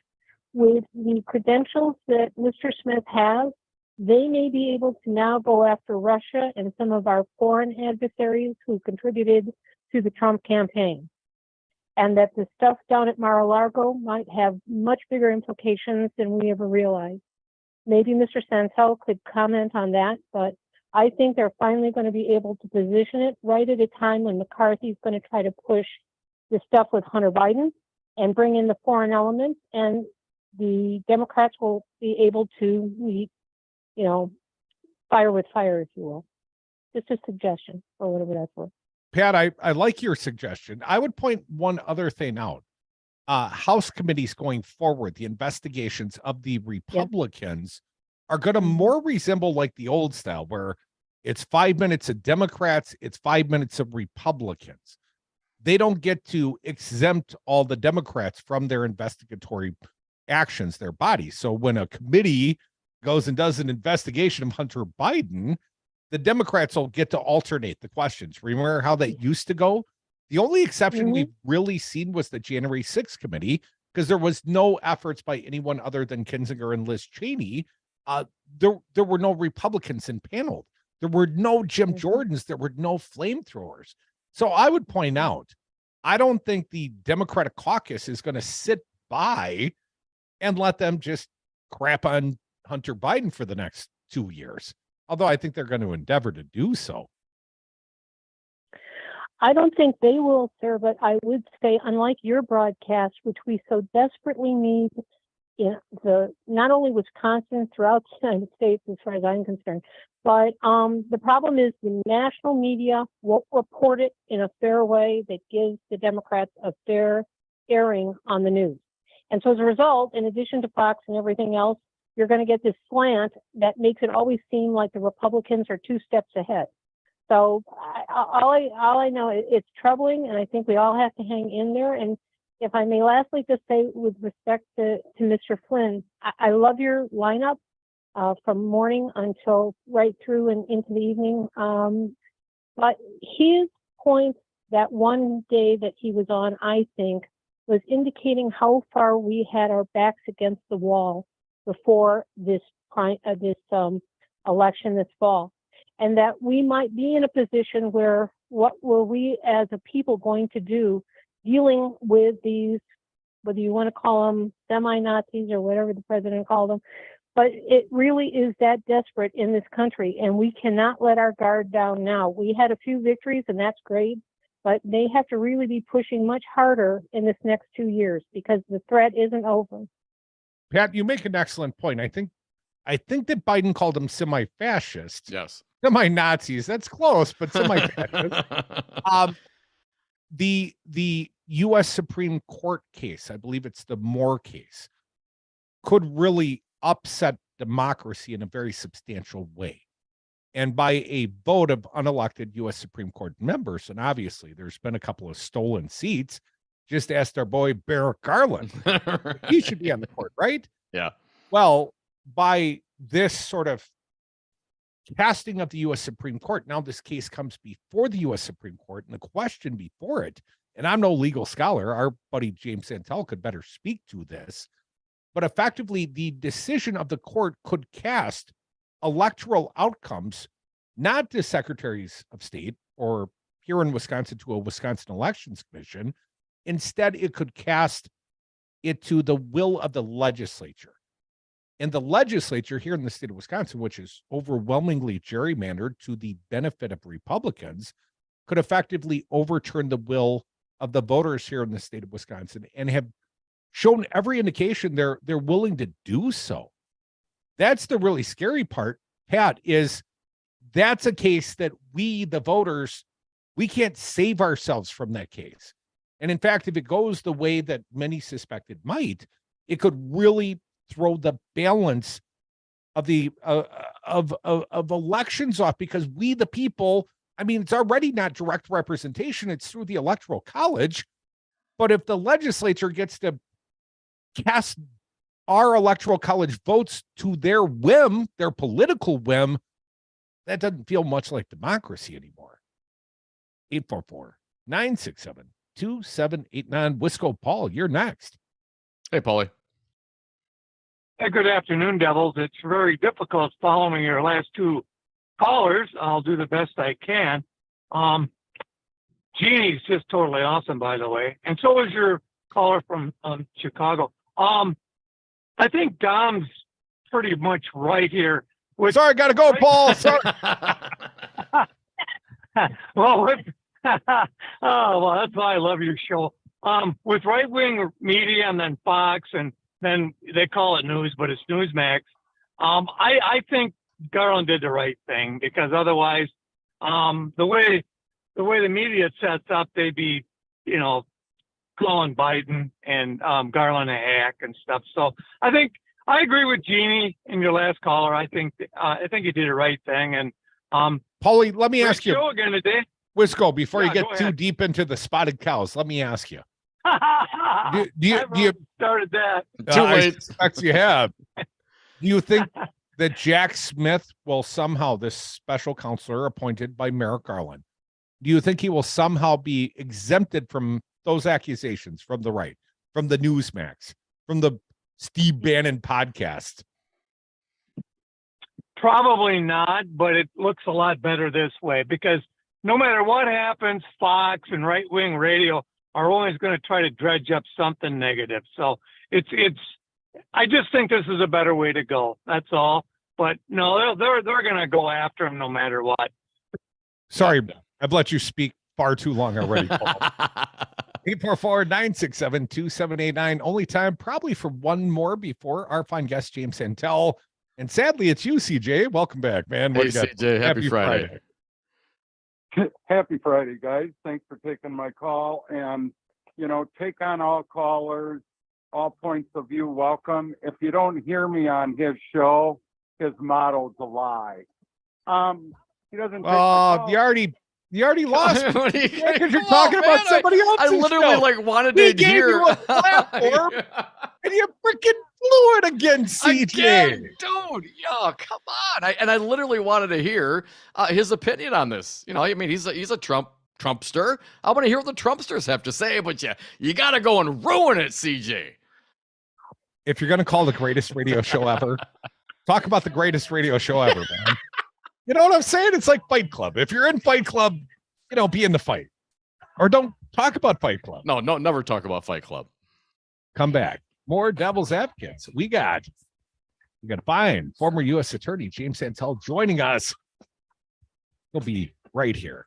With the credentials that Mr. Smith has, they may be able to now go after Russia and some of our foreign adversaries who contributed to the Trump campaign. And that the stuff down at Mar-a-Lago might have much bigger implications than we ever realized. Maybe Mr. Santelle could comment on that, but I think they're finally going to be able to position it right at a time when McCarthy's going to try to push the stuff with Hunter Biden and bring in the foreign elements, and the Democrats will be able to meet, fire with fire, if you will. Just a suggestion or whatever that's worth. Pat, I like your suggestion. I would point one other thing out. House committees going forward, the investigations of the Republicans are going to more resemble like the old style, where it's 5 minutes of Democrats, it's 5 minutes of Republicans. They don't get to exempt all the Democrats from their investigatory actions, their bodies. So when a committee goes and does an investigation of Hunter Biden, the Democrats will get to alternate the questions. Remember how that used to go? The only exception we've really seen was the January 6th committee, because there was no efforts by anyone other than Kinzinger and Liz Cheney. There were no Republicans impaneled. There were no Jim Jordans. There were no flamethrowers. So I would point out, I don't think the Democratic caucus is going to sit by and let them just crap on Hunter Biden for the next 2 years. Although I think they're going to endeavor to do so. I don't think they will, sir, but I would say, unlike your broadcast, which we so desperately need in not only Wisconsin, throughout the United States, as far as I'm concerned, but the problem is the national media won't report it in a fair way that gives the Democrats a fair airing on the news. And so as a result, in addition to Fox and everything else, you're going to get this slant that makes it always seem like the Republicans are 2 steps ahead. So all I know, it's troubling, and I think we all have to hang in there. And if I may lastly just say, with respect to Mr. Flynn, I love your lineup from morning until right through and into the evening. But his point that one day that he was on, I think, was indicating how far we had our backs against the wall before this election this fall. And that we might be in a position where what were we as a people going to do dealing with these, whether you want to call them semi-Nazis or whatever the president called them, but it really is that desperate in this country, and we cannot let our guard down now. We had a few victories, and that's great, but they have to really be pushing much harder in this next 2 years because the threat isn't over. Pat, you make an excellent point. I think that Biden called them semi-fascists. Yes. Semi-Nazis. That's close, but semi-fascist. The U.S. Supreme Court case, I believe it's the Moore case, could really upset democracy in a very substantial way. And by a vote of unelected U.S. Supreme Court members, and obviously there's been a couple of stolen seats, just asked our boy Merrick Garland. He should be on the court, right? Yeah. Well, by this sort of casting of the U.S. Supreme Court, now this case comes before the U.S. Supreme Court, and the question before it, and I'm no legal scholar, our buddy James Santelle could better speak to this, but effectively the decision of the court could cast electoral outcomes, not to secretaries of state or here in Wisconsin to a Wisconsin Elections Commission. Instead, it could cast it to the will of the legislature. And the legislature here in the state of Wisconsin, which is overwhelmingly gerrymandered to the benefit of Republicans, could effectively overturn the will of the voters here in the state of Wisconsin and have shown every indication they're willing to do so. That's the really scary part, Pat, is that's a case that we, the voters, we can't save ourselves from that case. And in fact, if it goes the way that many suspect it might, it could really throw the balance of the of elections off, because we, the people, I mean, it's already not direct representation, it's through the Electoral College. But if the legislature gets to cast our electoral college votes to their whim, their political whim, that doesn't feel much like democracy anymore. 844-967-2789. Wisco Paul, you're next. Hey, Paulie. Hey, good afternoon, Devils. It's very difficult following your last two callers. I'll do the best I can. Jeannie's just totally awesome, by the way. And so is your caller from Chicago. I think Dom's pretty much right here. Sorry, got to go, Paul. Sorry. Well, that's why I love your show. With right-wing media and then Fox, and then they call it news, but it's Newsmax. I think Garland did the right thing, because otherwise, the way the media sets up, they'd be, calling Biden and Garland a hack and stuff. So I think I agree with Jeannie and your last caller. I think you did the right thing. And Paulie, let me ask you. Show again today. Wisco, before you Yeah, get too deep into the spotted cows, let me ask you. Do you started that? Too late. I suspect you have. Do you think that Jack Smith will somehow, this special counselor appointed by Merrick Garland, do you think he will somehow be exempted from those accusations from the right, from the Newsmax, from the Steve Bannon podcast? Probably not, but it looks a lot better this way, because no matter what happens, Fox and right-wing radio are always going to try to dredge up something negative. So I just think this is a better way to go. That's all. But no, they're going to go after him no matter what. Sorry, I've let you speak far too long already, Paul. 844-967-2789. Only time probably for one more before our fine guest, James Santelle. And sadly, it's you, CJ. Welcome back, man. Hey, CJ, happy Friday. Happy Friday, guys. Thanks for taking my call. And, take on all callers, all points of view. Welcome. If you don't hear me on his show, his motto's a lie. He doesn't. You already lost. Because you're talking about somebody else's I literally show. wanted We to gave hear. you a platform, and you freaking blew it again, CJ. Again, dude, come on! I literally wanted to hear his opinion on this. He's a Trumpster. I want to hear what the Trumpsters have to say, but you got to go and ruin it, CJ. If you're going to call the greatest radio show ever, talk about the greatest radio show ever, man. You know what I'm saying? It's like Fight Club. If you're in Fight Club, be in the fight. Or don't talk about Fight Club. No, never talk about Fight Club. Come back. More Devil's Advocates. We got fine former U.S. Attorney James Santelle joining us. He'll be right here.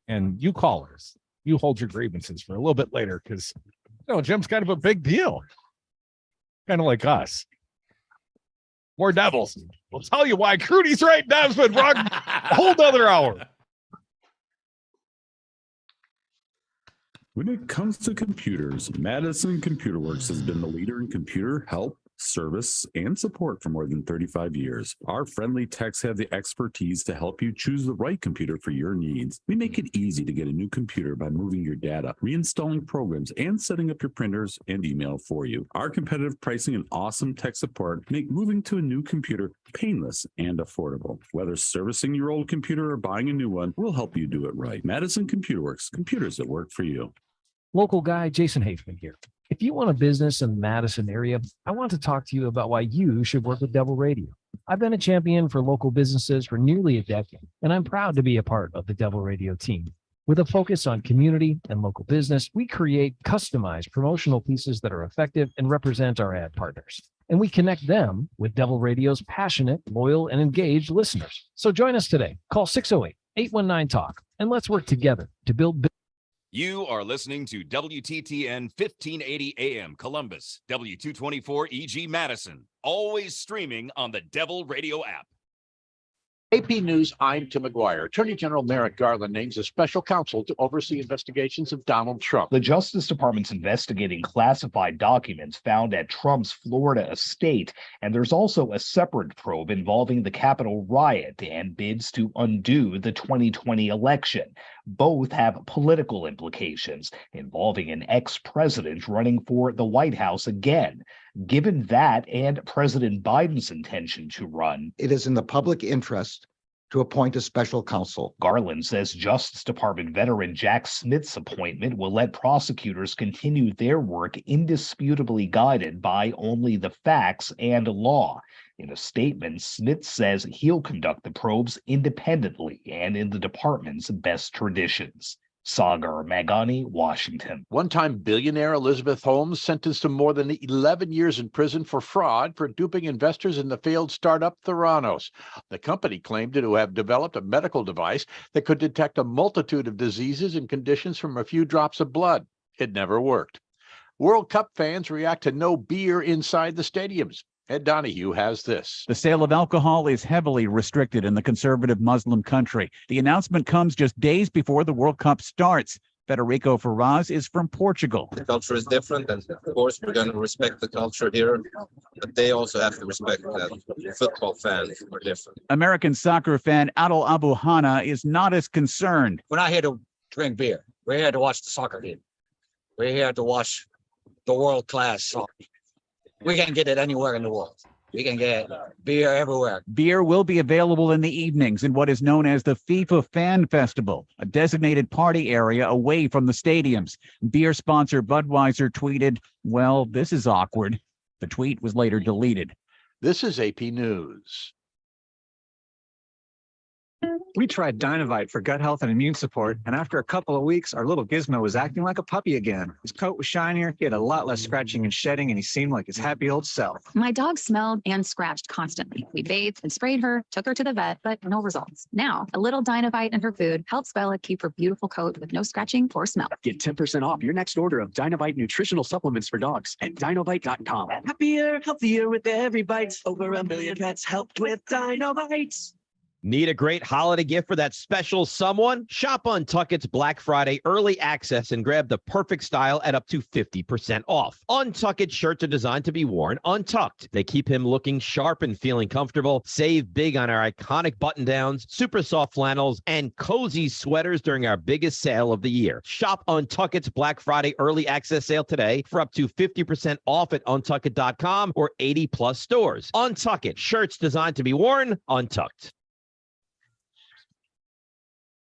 And you callers, you hold your grievances for a little bit later, because Jim's kind of a big deal. Kind of like us. More Devils. We'll tell you why Crudy's right, Dev's been wrong a whole nother hour. When it comes to computers, Madison Computer Works has been the leader in computer help, service, and support for more than 35 years. Our friendly techs have the expertise to help you choose the right computer for your needs. We make it easy to get a new computer by moving your data, reinstalling programs, and setting up your printers and email for you. Our competitive pricing and awesome tech support make moving to a new computer painless and affordable. Whether servicing your old computer or buying a new one, we'll help you do it right. Madison Computer Works, computers that work for you. Local guy Jason Hafman here. If you want a business in the Madison area, I want to talk to you about why you should work with Devil Radio. I've been a champion for local businesses for nearly a decade, and I'm proud to be a part of the Devil Radio team. With a focus on community and local business, we create customized promotional pieces that are effective and represent our ad partners. And we connect them with Devil Radio's passionate, loyal, and engaged listeners. So join us today. Call 608-819-TALK, and let's work together to build. You are listening to WTTN 1580 AM Columbus, W224 EG Madison, always streaming on the Devil Radio app. AP News, I'm Tim McGuire. Attorney General Merrick Garland names a special counsel to oversee investigations of Donald Trump. The Justice Department's investigating classified documents found at Trump's Florida estate, and there's also a separate probe involving the Capitol riot and bids to undo the 2020 election. Both have political implications involving an ex-president running for the White House again. Given that and President Biden's intention to run, it is in the public interest to appoint a special counsel. Garland says Justice Department veteran Jack Smith's appointment will let prosecutors continue their work indisputably guided by only the facts and law. In a statement, Smith says he'll conduct the probes independently and in the department's best traditions. Sagar Magani, Washington. One-time billionaire Elizabeth Holmes sentenced to more than 11 years in prison for fraud for duping investors in the failed startup Theranos. The company claimed to have developed a medical device that could detect a multitude of diseases and conditions from a few drops of blood. It never worked. World Cup fans react to no beer inside the stadiums. Ed Donahue has this. The sale of alcohol is heavily restricted in the conservative Muslim country. The announcement comes just days before the World Cup starts. Federico Ferraz is from Portugal. The culture is different, and of course we're going to respect the culture here, but they also have to respect that football fans are different. American soccer fan Adel Abu Hana is not as concerned. We're not here to drink beer. We're here to watch the soccer game. We're here to watch the world-class soccer. We can get it anywhere in the world. We can get beer everywhere. Beer will be available in the evenings in what is known as the FIFA Fan Festival, a designated party area away from the stadiums. Beer sponsor Budweiser tweeted, "Well, this is awkward." The tweet was later deleted. This is AP News. We tried Dynovite for gut health and immune support, and after a couple of weeks, our little Gizmo was acting like a puppy again. His coat was shinier, he had a lot less scratching and shedding, and he seemed like his happy old self. My dog smelled and scratched constantly. We bathed and sprayed her, took her to the vet, but no results. Now, a little Dynovite in her food helps Bella keep her beautiful coat with no scratching or smell. Get 10% off your next order of Dynovite nutritional supplements for dogs at dynovite.com. Happier, healthier with every bite. Over 1 million pets helped with Dynovite. Need a great holiday gift for that special someone? Shop Untuckit's Black Friday early access and grab the perfect style at up to 50% off. Untuckit shirts are designed to be worn untucked. They keep him looking sharp and feeling comfortable. Save big on our iconic button-downs, super soft flannels, and cozy sweaters during our biggest sale of the year. Shop Untuckit's Black Friday early access sale today for up to 50% off at untuckit.com or 80-plus stores. Untuckit, shirts designed to be worn untucked.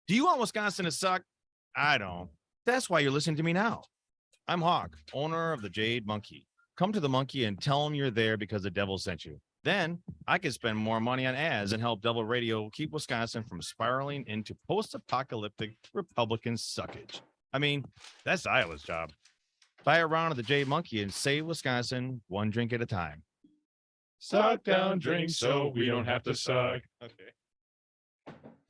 Do you want Wisconsin to suck? I don't. That's why you're listening to me now. I'm Hawk, owner of the Jade Monkey. Come to the Monkey and tell them you're there because the devil sent you. Then I can spend more money on ads and help Devil Radio keep Wisconsin from spiraling into post-apocalyptic Republican suckage. I mean, that's Iowa's job. Buy around at the Jade Monkey and save Wisconsin one drink at a time. Suck down drinks so we don't have to suck. Okay.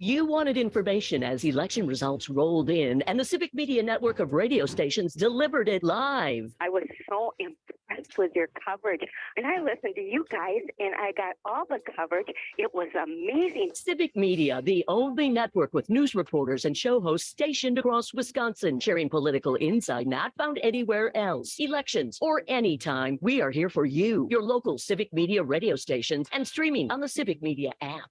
You wanted information as election results rolled in, and the Civic Media network of radio stations delivered it live. I was so impressed with your coverage. And I listened to you guys, and I got all the coverage. It was amazing. Civic Media, the only network with news reporters and show hosts stationed across Wisconsin, sharing political insight not found anywhere else. Elections or anytime, we are here for you, your local Civic Media radio stations, and streaming on the Civic Media app.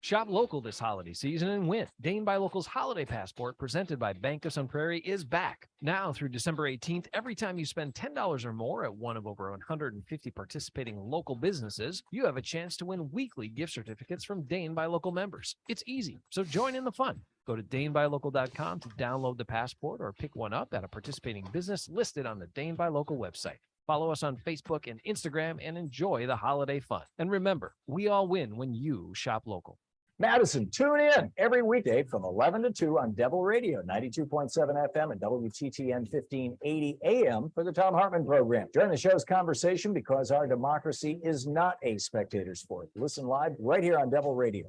Shop local this holiday season and win. Dane by Local's Holiday Passport, presented by Bank of Sun Prairie, is back. Now through December 18th, every time you spend $10 or more at one of over 150 participating local businesses, you have a chance to win weekly gift certificates from Dane by Local members. It's easy, so join in the fun. Go to danebylocal.com to download the passport or pick one up at a participating business listed on the Dane by Local website. Follow us on Facebook and Instagram and enjoy the holiday fun. And remember, we all win when you shop local. Madison, tune in every weekday from 11 to 2 on Devil Radio, 92.7 FM and WTTN 1580 AM for the Tom Hartman program. Join the show's conversation because our democracy is not a spectator sport. Listen live right here on Devil Radio.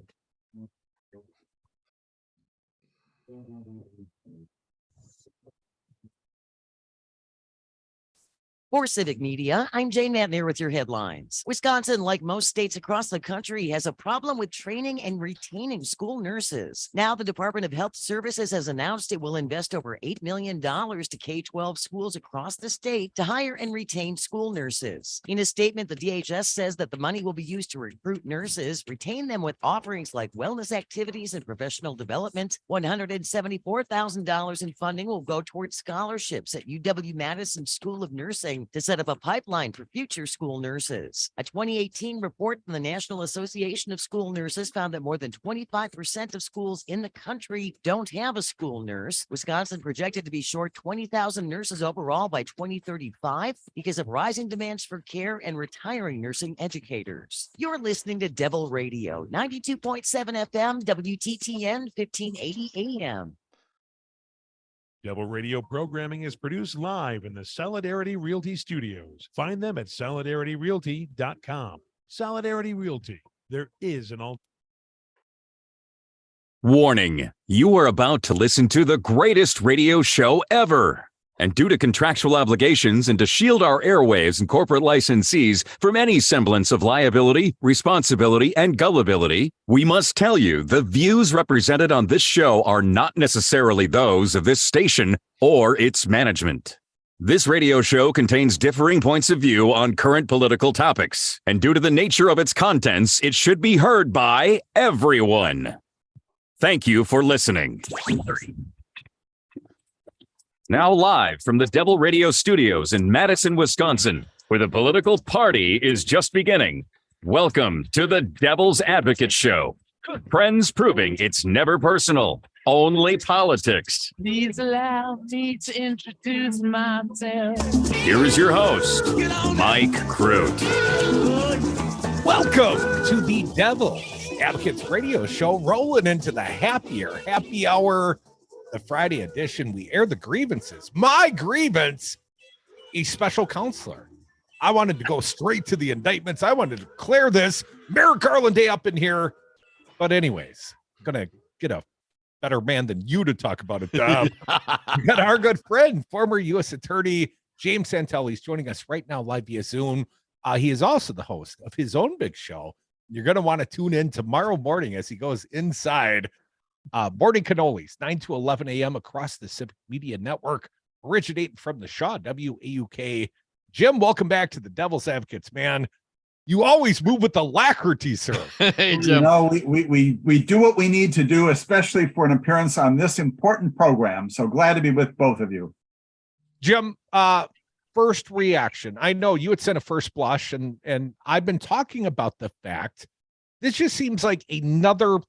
For Civic Media, I'm Jane Matnier with your headlines. Wisconsin, like most states across the country, has a problem with training and retaining school nurses. Now, the Department of Health Services has announced it will invest over $8 million to K-12 schools across the state to hire and retain school nurses. In a statement, the DHS says that the money will be used to recruit nurses, retain them with offerings like wellness activities and professional development. $174,000 in funding will go towards scholarships at UW-Madison School of Nursing funding to set up a pipeline for future school nurses. A 2018 report from the National Association of School Nurses found that more than 25% of schools in the country don't have a school nurse. Wisconsin projected to be short 20,000 nurses overall by 2035 because of rising demands for care and retiring nursing educators. You're listening to Devil Radio, 92.7 FM, WTTN, 1580 AM. Devil Radio programming is produced live in the Solidarity Realty Studios. Find them at solidarityrealty.com. Solidarity Realty. There is an alternative. Warning, you are about to listen to the greatest radio show ever. And due to contractual obligations and to shield our airwaves and corporate licensees from any semblance of liability, responsibility, and gullibility, we must tell you the views represented on this show are not necessarily those of this station or its management. This radio show contains differing points of view on current political topics, and due to the nature of its contents, it should be heard by everyone. Thank you for listening. Now live from the Devil Radio Studios in Madison, Wisconsin, where the political party is just beginning. Welcome to the Devil's Advocate Show. Friends proving it's never personal, only politics. Please allow me to introduce myself. Here is your host, Mike Crute. Welcome to the Devil's Advocates Radio Show, rolling into the happy hour. The Friday edition, we air the grievances. My grievance, a special counselor. I wanted to go straight to the indictments. I wanted to declare this Merrick Garland Day up in here. But anyways, I'm going to get a better man than you to talk about it, Dom. We got our good friend, former U.S. Attorney James Santelle. He's joining us right now live via Zoom. He is also the host of his own big show. You're going to want to tune in tomorrow morning as he goes inside Morning Cannolis, 9 to 11 a.m. across the Civic Media Network, originating from the Shaw WAUK. Jim, welcome back to the Devil's Advocates, man. You always move with alacrity, sir. Hey, Jim. You know, we do what we need to do, especially for an appearance on this important program. So glad to be with both of you. Jim, first reaction. I know you had sent a first blush, and I've been talking about the fact this just seems like another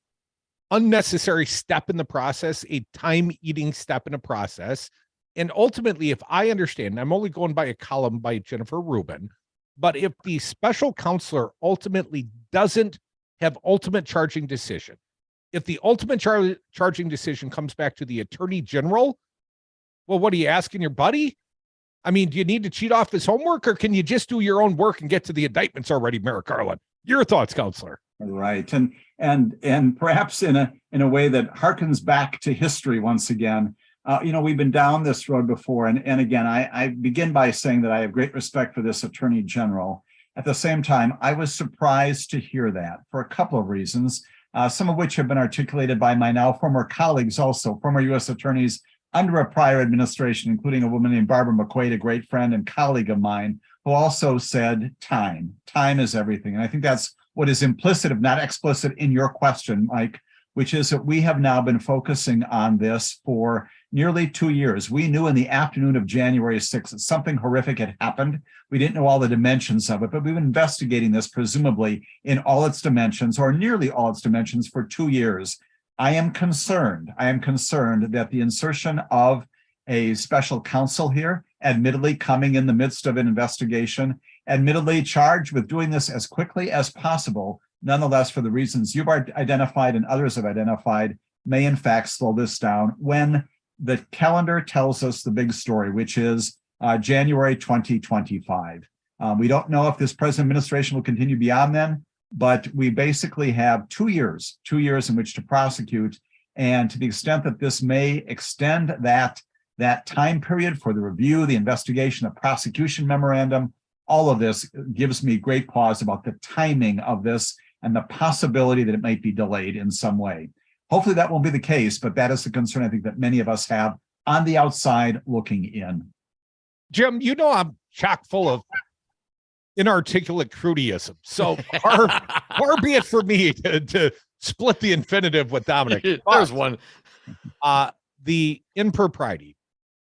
unnecessary step in the process, a time-eating step in the process. And ultimately, if I understand, I'm only going by a column by Jennifer Rubin, but if the special counselor ultimately doesn't have ultimate charging decision, if the ultimate charging decision comes back to the attorney general, well, what are you asking your buddy? I mean, do you need to cheat off his homework, or can you just do your own work and get to the indictments already, Merrick Garland? Your thoughts, counselor? Right. And perhaps in a way that harkens back to history once again. We've been down this road before. And again, I begin by saying that I have great respect for this attorney general. At the same time, I was surprised to hear that for a couple of reasons, some of which have been articulated by my now former colleagues, also former U.S. attorneys under a prior administration, including a woman named Barbara McQuaid, a great friend and colleague of mine, who also said time is everything. And I think that's what is implicit, if not explicit, in your question, Mike, which is that we have now been focusing on this for nearly 2 years. We knew in the afternoon of January 6th that something horrific had happened. We didn't know all the dimensions of it, but we've been investigating this presumably in all its dimensions, or nearly all its dimensions, for 2 years. I am concerned that the insertion of a special counsel here, admittedly coming in the midst of an investigation, admittedly charged with doing this as quickly as possible, nonetheless, for the reasons you've identified and others have identified, may in fact slow this down when the calendar tells us the big story, which is January 2025. We don't know if this present administration will continue beyond then, but we basically have 2 years in which to prosecute. And to the extent that this may extend that time period for the review, the investigation, the prosecution memorandum, all of this gives me great pause about the timing of this and the possibility that it might be delayed in some way. Hopefully that won't be the case, but that is the concern I think that many of us have on the outside looking in. Jim, you know I'm chock full of inarticulate crudeism. So far be it for me to split the infinitive with Dominic. There's one. The impropriety,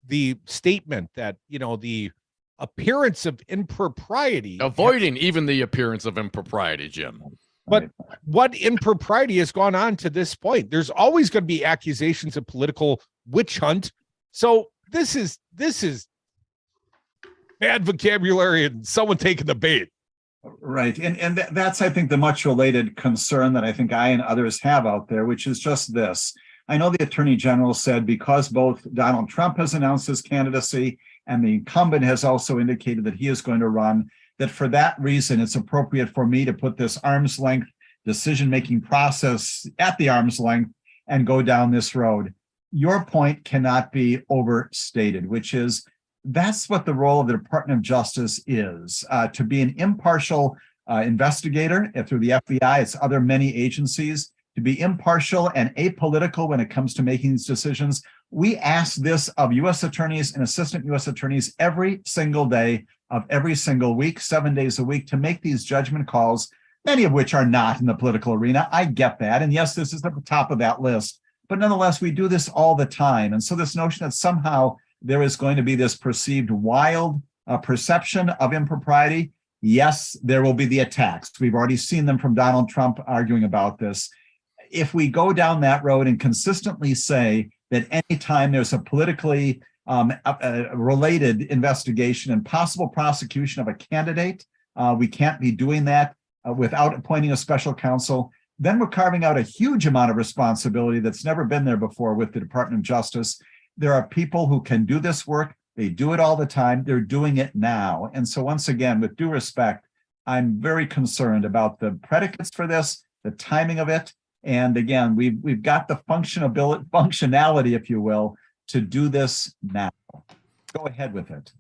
the statement that, the appearance of impropriety. Avoiding even the appearance of impropriety, Jim. But what impropriety has gone on to this point? There's always going to be accusations of political witch hunt. So this is bad vocabulary and someone taking the bait. Right. And that's, I think, the much related concern that I think I and others have out there, which is just this. I know the Attorney General said because both Donald Trump has announced his candidacy and the incumbent has also indicated that he is going to run, that for that reason, it's appropriate for me to put this arm's length decision-making process at the arm's length and go down this road. Your point cannot be overstated, which is that's what the role of the Department of Justice is, to be an impartial investigator through the FBI, its other many agencies, to be impartial and apolitical when it comes to making these decisions. We ask this of U.S. attorneys and assistant U.S. attorneys every single day of every single week, 7 days a week, to make these judgment calls, many of which are not in the political arena. I get that. And yes, this is at the top of that list. But nonetheless, we do this all the time. And so this notion that somehow there is going to be this perceived wild perception of impropriety, yes, there will be the attacks. We've already seen them from Donald Trump arguing about this. If we go down that road and consistently say that anytime there's a politically related investigation and possible prosecution of a candidate, we can't be doing that without appointing a special counsel, then we're carving out a huge amount of responsibility that's never been there before with the Department of Justice. There are people who can do this work. They do it all the time. They're doing it now. And so once again, with due respect, I'm very concerned about the predicates for this, the timing of it. And again, we've got the functionality, if you will, to do this now. Go ahead with it.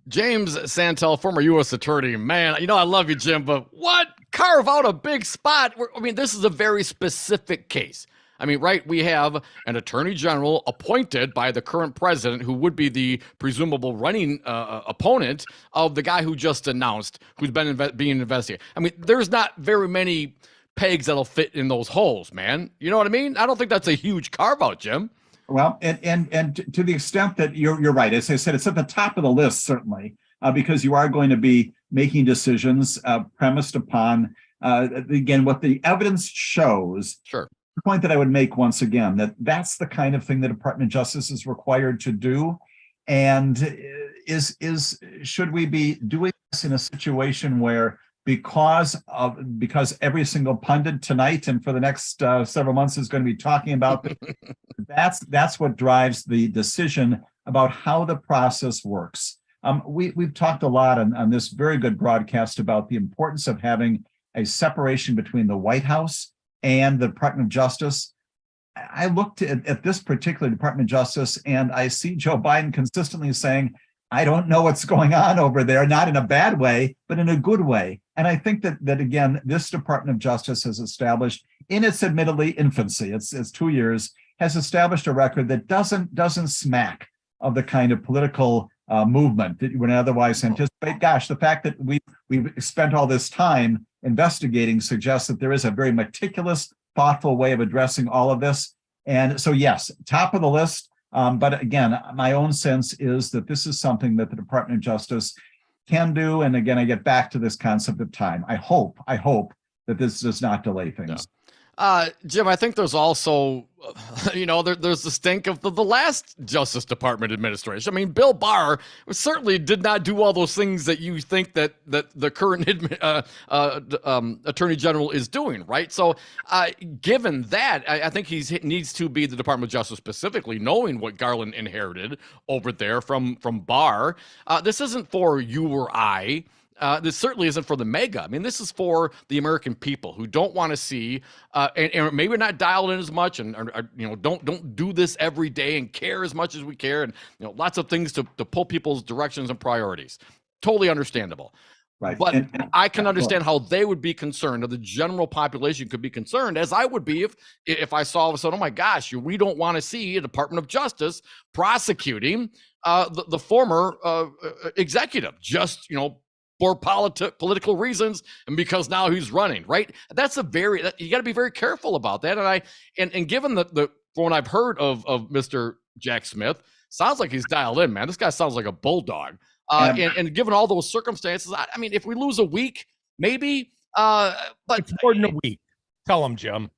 James Santelle, former U.S. attorney, man, I love you, Jim, but what? Carve out a big spot. This is a very specific case. Right, we have an attorney general appointed by the current president who would be the presumable running opponent of the guy who just announced, who's been being investigated. There's not very many pegs that'll fit in those holes, man. You know what I mean? I don't think that's a huge carve out, Jim. Well, and to the extent that you're right, as I said, it's at the top of the list, certainly, because you are going to be making decisions premised upon, again, what the evidence shows. Sure. The point that I would make once again, that's the kind of thing the Department of Justice is required to do. And should we be doing this in a situation where because every single pundit tonight and for the next several months is going to be talking about that's what drives the decision about how the process works. We've talked a lot on this very good broadcast about the importance of having a separation between the White House and the Department of Justice. I looked at this particular Department of Justice and I see Joe Biden consistently saying, I don't know what's going on over there, not in a bad way, but in a good way. And I think that again, this Department of Justice has established in its admittedly infancy, it's 2 years, has established a record that doesn't smack of the kind of political movement that you would otherwise anticipate. Gosh, the fact that we've spent all this time investigating suggests that there is a very meticulous, thoughtful way of addressing all of this. And so, yes, top of the list. But again, my own sense is that this is something that the Department of Justice can do. And again, I get back to this concept of time. I hope that this does not delay things. Jim, I think there's also, there's the stink of the last Justice Department administration. Bill Barr certainly did not do all those things that you think that the current Attorney General is doing, right? So given that, I think he needs to be the Department of Justice specifically, knowing what Garland inherited over there from Barr. This isn't for you or I. This certainly isn't for the mega. This is for the American people who don't want to see, and maybe not dialed in as much, and don't do this every day and care as much as we care, and lots of things to pull people's directions and priorities. Totally understandable. Right. But I can understand how they would be concerned, or the general population could be concerned, as I would be if I saw all of a sudden, oh my gosh, we don't want to see a Department of Justice prosecuting the former executive, just for political reasons, and because now he's running, right? That's you got to be very careful about that. And given from what I've heard of Mr. Jack Smith, sounds like he's dialed in, man. This guy sounds like a bulldog. And given all those circumstances, I mean, if we lose a week, maybe, but it's more than a week. Tell them, Jim.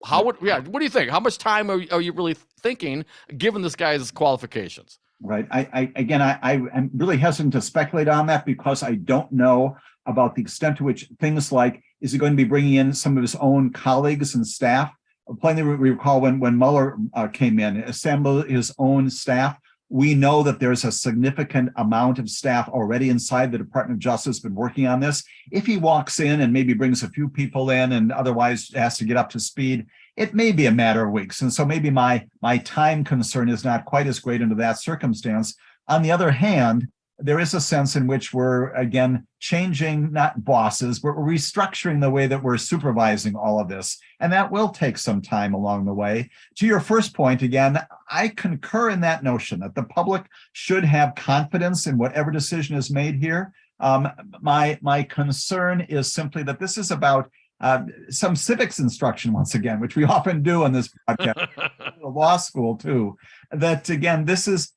What do you think? How much time are you really thinking, given this guy's qualifications? Right. I'm really hesitant to speculate on that because I don't know about the extent to which things like, is he going to be bringing in some of his own colleagues and staff? Plainly, we recall when Mueller came in, assembled his own staff. We know that there's a significant amount of staff already inside the Department of Justice been working on this. If he walks in and maybe brings a few people in and otherwise has to get up to speed, it may be a matter of weeks. And so maybe my time concern is not quite as great under that circumstance. On the other hand, there is a sense in which we're, again, changing, not bosses, but we're restructuring the way that we're supervising all of this. And that will take some time along the way. To your first point, again, I concur in that notion that the public should have confidence in whatever decision is made here. My concern is simply that this is about some civics instruction, once again, which we often do in this podcast, law school too. That again, this is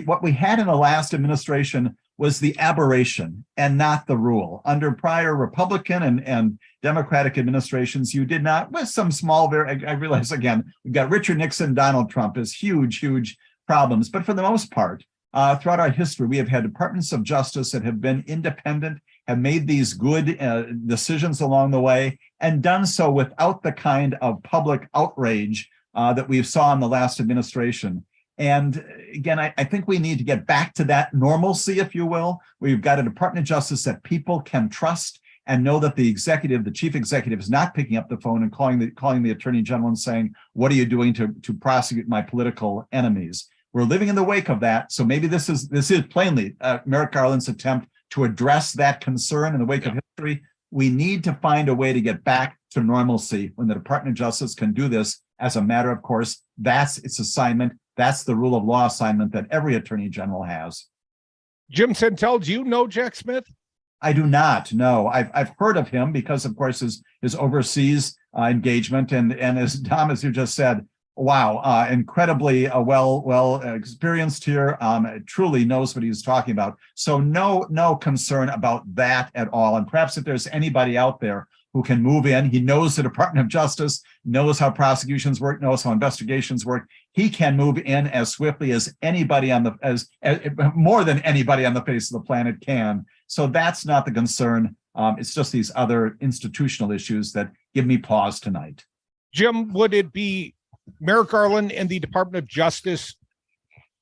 what we had in the last administration was the aberration and not the rule. Under prior Republican and Democratic administrations, you did not, with some small, I realize again, we've got Richard Nixon, Donald Trump as huge problems, but for the most part, throughout our history, we have had departments of justice that have been independent, have made these good decisions along the way, and done so without the kind of public outrage that we saw in the last administration. And again, I think we need to get back to that normalcy, if you will. We've got a Department of Justice that people can trust and know that the chief executive is not picking up the phone and calling the attorney general and saying, what are you doing to prosecute my political enemies? We're living in the wake of that. So maybe this is plainly Merrick Garland's attempt to address that concern in the wake of history. We need to find a way to get back to normalcy when the Department of Justice can do this as a matter of course. That's its assignment. That's the rule of law assignment that every attorney general has. Jim Santelle, do you know Jack Smith? I do not know. I've heard of him because, of course, his overseas engagement and as Tom, as you just said, wow, incredibly well experienced here. Truly knows what he's talking about. So no concern about that at all. And perhaps if there's anybody out there who can move in, he knows the Department of Justice, knows how prosecutions work, knows how investigations work. He can move in as swiftly as anybody as more than anybody on the face of the planet can. So that's not the concern. It's just these other institutional issues that give me pause tonight. Jim, would it be Merrick Garland and the Department of Justice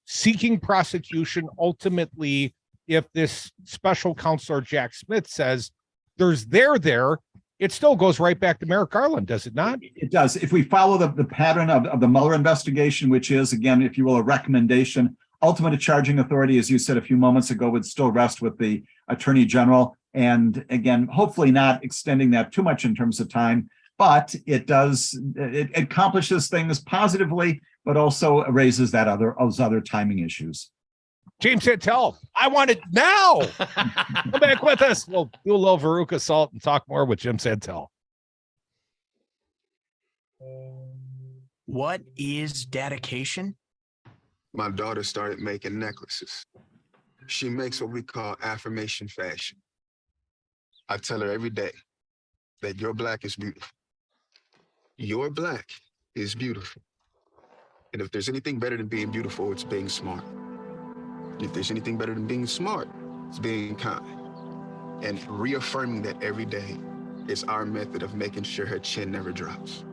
seeking prosecution ultimately if this special counselor Jack Smith says there's there, it still goes right back to Merrick Garland, does it not? It does. If we follow the pattern of the Mueller investigation, which is, again, if you will, a recommendation, ultimate charging authority, as you said a few moments ago, would still rest with the attorney general. And again, hopefully not extending that too much in terms of time, but it accomplishes things positively, but also raises those other timing issues. James Santelle, I want it now. Come back with us. We'll do a little Veruca Salt and talk more with Jim Santelle. What is dedication? My daughter started making necklaces. She makes what we call affirmation fashion. I tell her every day that your black is beautiful. Your black is beautiful. And if there's anything better than being beautiful, it's being smart. If there's anything better than being smart, it's being kind. And reaffirming that every day is our method of making sure her chin never drops.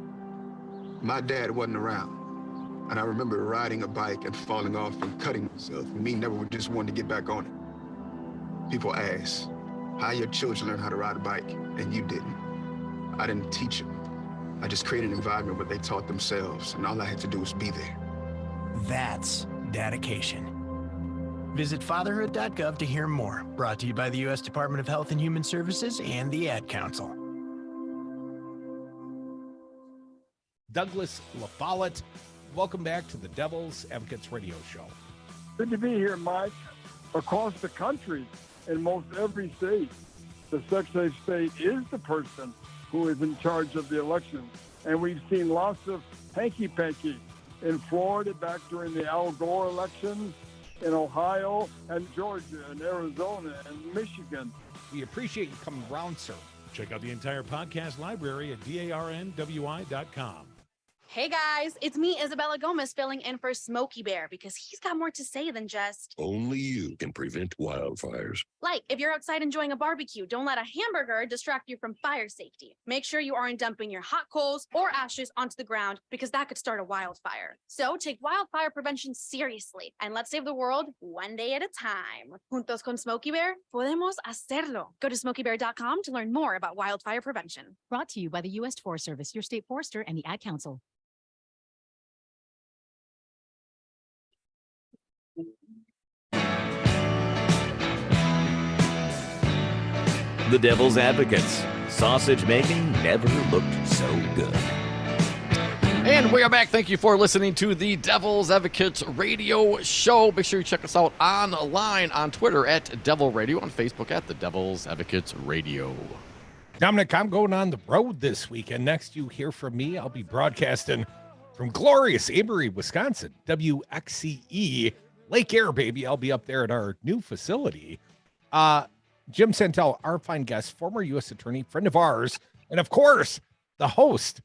My dad wasn't around, and I remember riding a bike and falling off and cutting myself, and me never just wanting to get back on it. People ask, how your children learn how to ride a bike, and you didn't? I didn't teach them. I just created an environment where they taught themselves, and all I had to do was be there. That's dedication. Visit fatherhood.gov to hear more. Brought to you by the U.S. Department of Health and Human Services and the Ad Council. Douglas LaFollette, welcome back to the Devil's Advocates Radio Show. Good to be here, Mike. Across the country, in most every state, the Secretary of State is the person who is in charge of the election. And we've seen lots of hanky-panky in Florida back during the Al Gore election, in Ohio and Georgia and Arizona and Michigan. We appreciate you coming around, sir. Check out the entire podcast library at darnwi.com. Hey guys, it's me, Isabella Gomez, filling in for Smokey Bear because he's got more to say than just, Only you can prevent wildfires. like, if you're outside enjoying a barbecue, don't let a hamburger distract you from fire safety. Make sure you aren't dumping your hot coals or ashes onto the ground because that could start a wildfire. So take wildfire prevention seriously and let's save the world one day at a time. Juntos con Smokey Bear, podemos hacerlo. Go to smokeybear.com to learn more about wildfire prevention. Brought to you by the U.S. Forest Service, your state forester, and the Ad Council. The Devil's Advocates. Sausage making never looked so good. And we are back. Thank you for listening to the Devil's Advocates radio show. Make sure you check us out online on Twitter at Devil Radio, on Facebook at the Devil's Advocates Radio. Dominic, I'm going on the road this weekend. Next you hear from me, I'll be broadcasting from glorious Amory, Wisconsin, WXCE, Lake Air, baby. I'll be up there at our new facility. Jim Santelle, our fine guest, former U.S. attorney, friend of ours, and of course, the host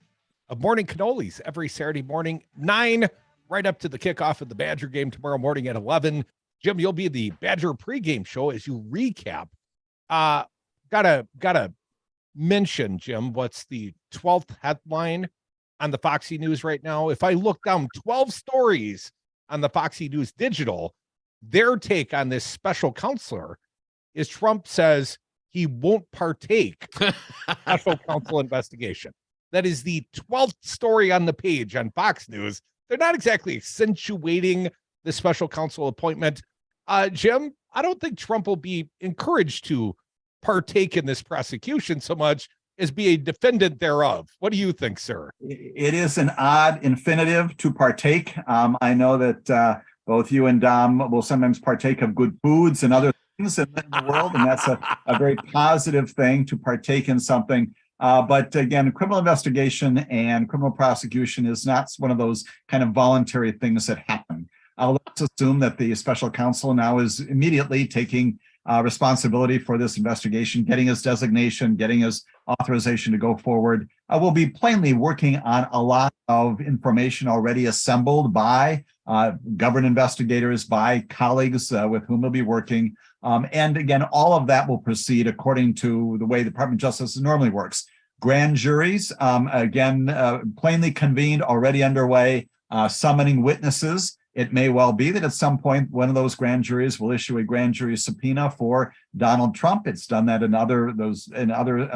of Morning Cannolis every Saturday morning, 9, right up to the kickoff of the Badger game tomorrow morning at 11. Jim, you'll be the Badger pregame show as you recap. Gotta mention, Jim, what's the 12th headline on the Foxy News right now? If I look down 12 stories on the Foxy News Digital, their take on this special counselor is Trump says he won't partake in special counsel investigation. That is the 12th story on the page on Fox News. They're not exactly accentuating the special counsel appointment. Jim, I don't think Trump will be encouraged to partake in this prosecution so much as be a defendant thereof. What do you think, sir? It is an odd infinitive to partake. I know that both you and Dom will sometimes partake of good foods and other things in the world, and that's a very positive thing to partake in something. But again, criminal investigation and criminal prosecution is not one of those kind of voluntary things that happen. Let's assume that the special counsel now is immediately taking responsibility for this investigation, getting his designation, getting his authorization to go forward. We'll be plainly working on a lot of information already assembled by government investigators, by colleagues with whom we'll be working. And again, all of that will proceed according to the way the Department of Justice normally works. Grand juries, plainly convened, already underway, summoning witnesses. It may well be that at some point, one of those grand juries will issue a grand jury subpoena for Donald Trump. It's done that in other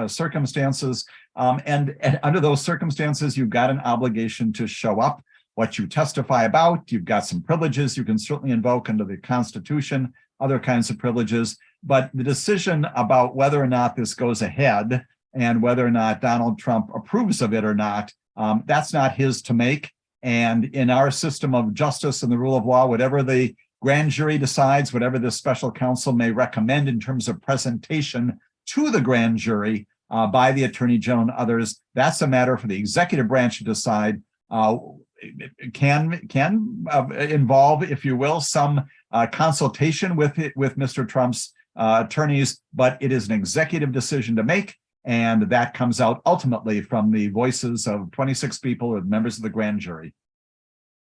circumstances. And under those circumstances, you've got an obligation to show up. What you testify about, you've got some privileges you can certainly invoke under the Constitution, other kinds of privileges. But the decision about whether or not this goes ahead and whether or not Donald Trump approves of it or not, that's not his to make. And in our system of justice and the rule of law, whatever the grand jury decides, whatever the special counsel may recommend in terms of presentation to the grand jury by the attorney general and others, that's a matter for the executive branch to decide. It can involve, if you will, some consultation with Mr. Trump's attorneys, but it is an executive decision to make. And that comes out ultimately from the voices of 26 people as members of the grand jury.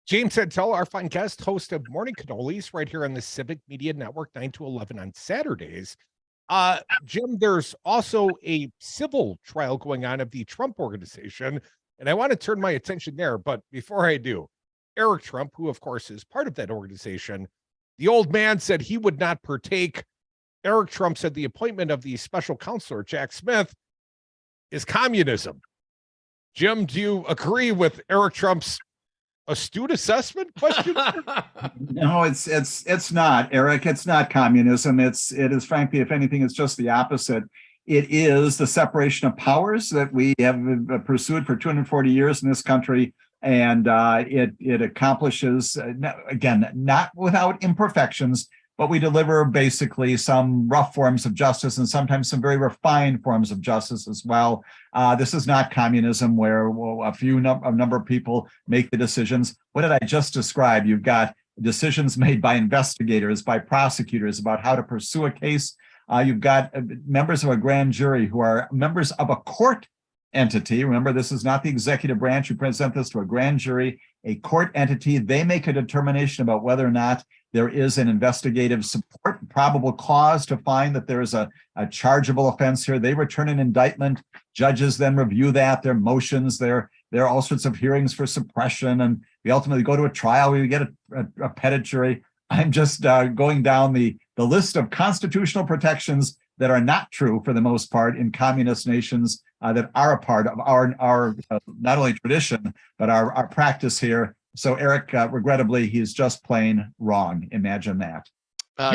James Santelle, our fine guest, host of Morning Cannolis right here on the Civic Media Network, 9 to 11 on Saturdays. Jim, there's also a civil trial going on of the Trump Organization, and I want to turn my attention there. But before I do, Eric Trump, who of course is part of that organization, the old man said he would not partake. Eric Trump said the appointment of the special counselor, Jack Smith, is communism. Jim, do you agree with Eric Trump's astute assessment? Question? No, it's not, Eric. It's not communism. It is frankly, if anything, it's just the opposite. It is the separation of powers that we have pursued for 240 years in this country, and it accomplishes, again, not without imperfections, but we deliver basically some rough forms of justice and sometimes some very refined forms of justice as well. This is not communism where a number of people make the decisions. What did I just describe? You've got decisions made by investigators, by prosecutors about how to pursue a case. You've got members of a grand jury who are members of a court entity. Remember, this is not the executive branch. You present this to a grand jury, a court entity. They make a determination about whether or not there is an investigative support, probable cause to find that there is a chargeable offense here. They return an indictment. Judges then review that, their motions, there are all sorts of hearings for suppression, and we ultimately go to a trial. We get a petit jury. I'm just going down the list of constitutional protections that are not true for the most part in communist nations that are a part of our not only tradition, but our practice here. So Eric, regrettably, he's just plain wrong. Imagine that.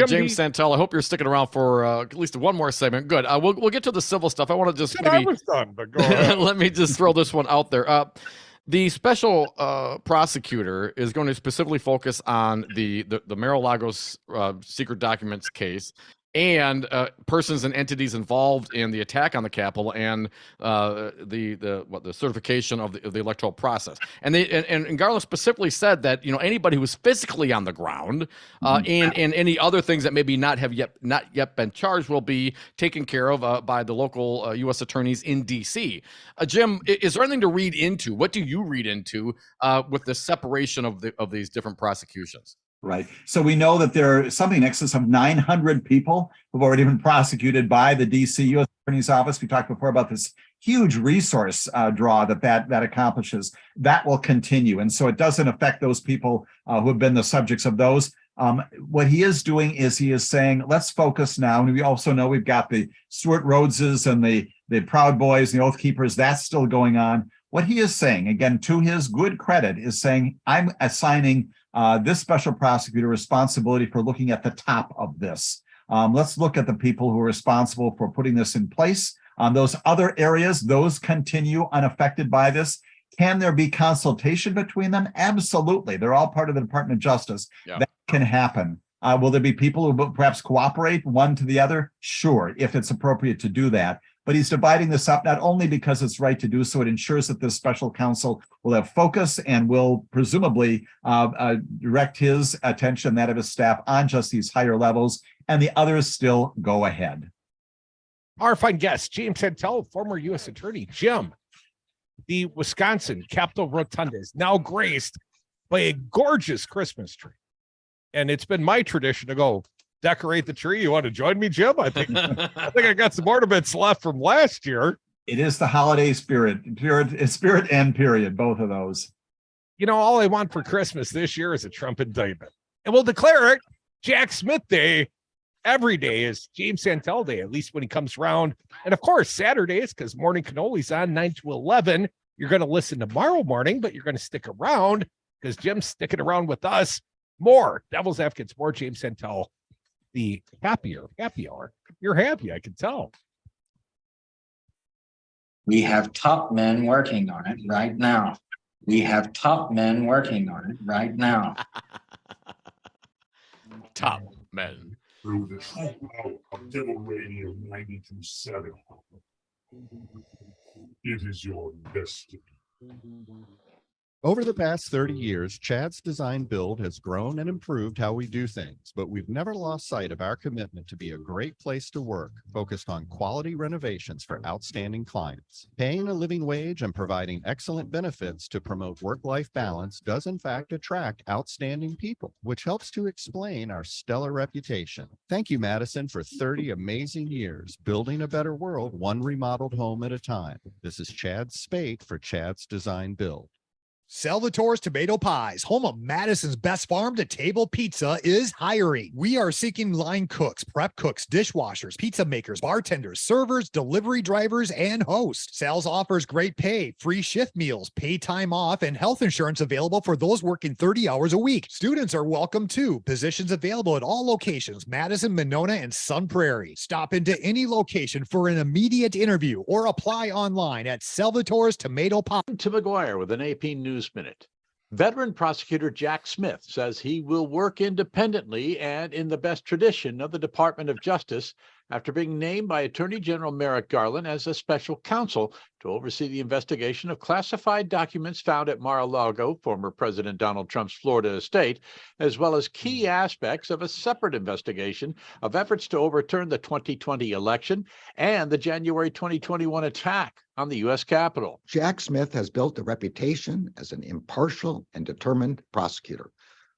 James Santelle, I hope you're sticking around for at least one more segment. Good. We'll get to the civil stuff. I want to just I was done, but go ahead. let me just throw this one out there. The special prosecutor is going to specifically focus on the Mar-a-Lago's secret documents case and persons and entities involved in the attack on the Capitol and the certification of the electoral process. And Garland specifically said that anybody who was physically on the ground and any other things that maybe not yet been charged will be taken care of by the local U.S. attorneys in D.C. Jim, is there anything to read into? What do you read into with the separation of these different prosecutions? Right. So we know that there are something in excess of 900 people who've already been prosecuted by the DC U.S. Attorney's Office. We talked before about this huge resource draw that accomplishes. That will continue. And so it doesn't affect those people who have been the subjects of those. What he is doing is he is saying, let's focus now. And we also know we've got the Stuart Rhodeses and the Proud Boys and the Oath Keepers. That's still going on. What he is saying, again, to his good credit, is saying, I'm assigning this special prosecutor responsibility for looking at the top of this. Let's look at the people who are responsible for putting this in place. Those other areas, those continue unaffected by this. Can there be consultation between them? Absolutely. They're all part of the Department of Justice. Yeah. That can happen. Will there be people who perhaps cooperate one to the other? Sure, if it's appropriate to do that. But he's dividing this up not only because it's right to do so, it ensures that this special counsel will have focus and will presumably direct his attention, that of his staff, on just these higher levels, and the others still go ahead. Our fine guest, James Santelle, former U.S. Attorney. Jim, the Wisconsin Capitol Rotunda is now graced by a gorgeous Christmas tree. And it's been my tradition to go decorate the tree. You want to join me, Jim? I think I got some ornaments left from last year. It is the holiday spirit and period, both of those. All I want for Christmas this year is a Trump indictment. And we'll declare it Jack Smith Day. Every day is James Santelle Day, at least when he comes around. And of course, Saturdays, because Morning Cannoli's on 9 to 11. You're going to listen tomorrow morning, but you're going to stick around because Jim's sticking around with us. More Devil's Advocates, more James Santelle. The happy hour. You're happy, I can tell. We have top men working on it right now. We have top men working on it right now. Top men. Through the shootout of Devil Radio 92.7. It is your destiny. Over the past 30 years, Chad's Design Build has grown and improved how we do things, but we've never lost sight of our commitment to be a great place to work, focused on quality renovations for outstanding clients. Paying a living wage and providing excellent benefits to promote work-life balance does in fact attract outstanding people, which helps to explain our stellar reputation. Thank you, Madison, for 30 amazing years, building a better world one remodeled home at a time. This is Chad Spate for Chad's Design Build. Salvatore's Tomato Pies, home of Madison's best farm-to-table pizza, is hiring. We are seeking line cooks, prep cooks, dishwashers, pizza makers, bartenders, servers, delivery drivers, and hosts. Sal's offers great pay, free shift meals, pay time off, and health insurance available for those working 30 hours a week. Students are welcome too. Positions available at all locations, Madison, Monona, and Sun Prairie. Stop into any location for an immediate interview or apply online at Salvatore's Tomato Pies. To McGuire with an AP News Minute. Veteran prosecutor Jack Smith says he will work independently and in the best tradition of the Department of Justice after being named by Attorney General Merrick Garland as a special counsel to oversee the investigation of classified documents found at Mar-a-Lago, former President Donald Trump's Florida estate, as well as key aspects of a separate investigation of efforts to overturn the 2020 election and the January 2021 attack on the U.S. Capitol. Jack Smith has built a reputation as an impartial and determined prosecutor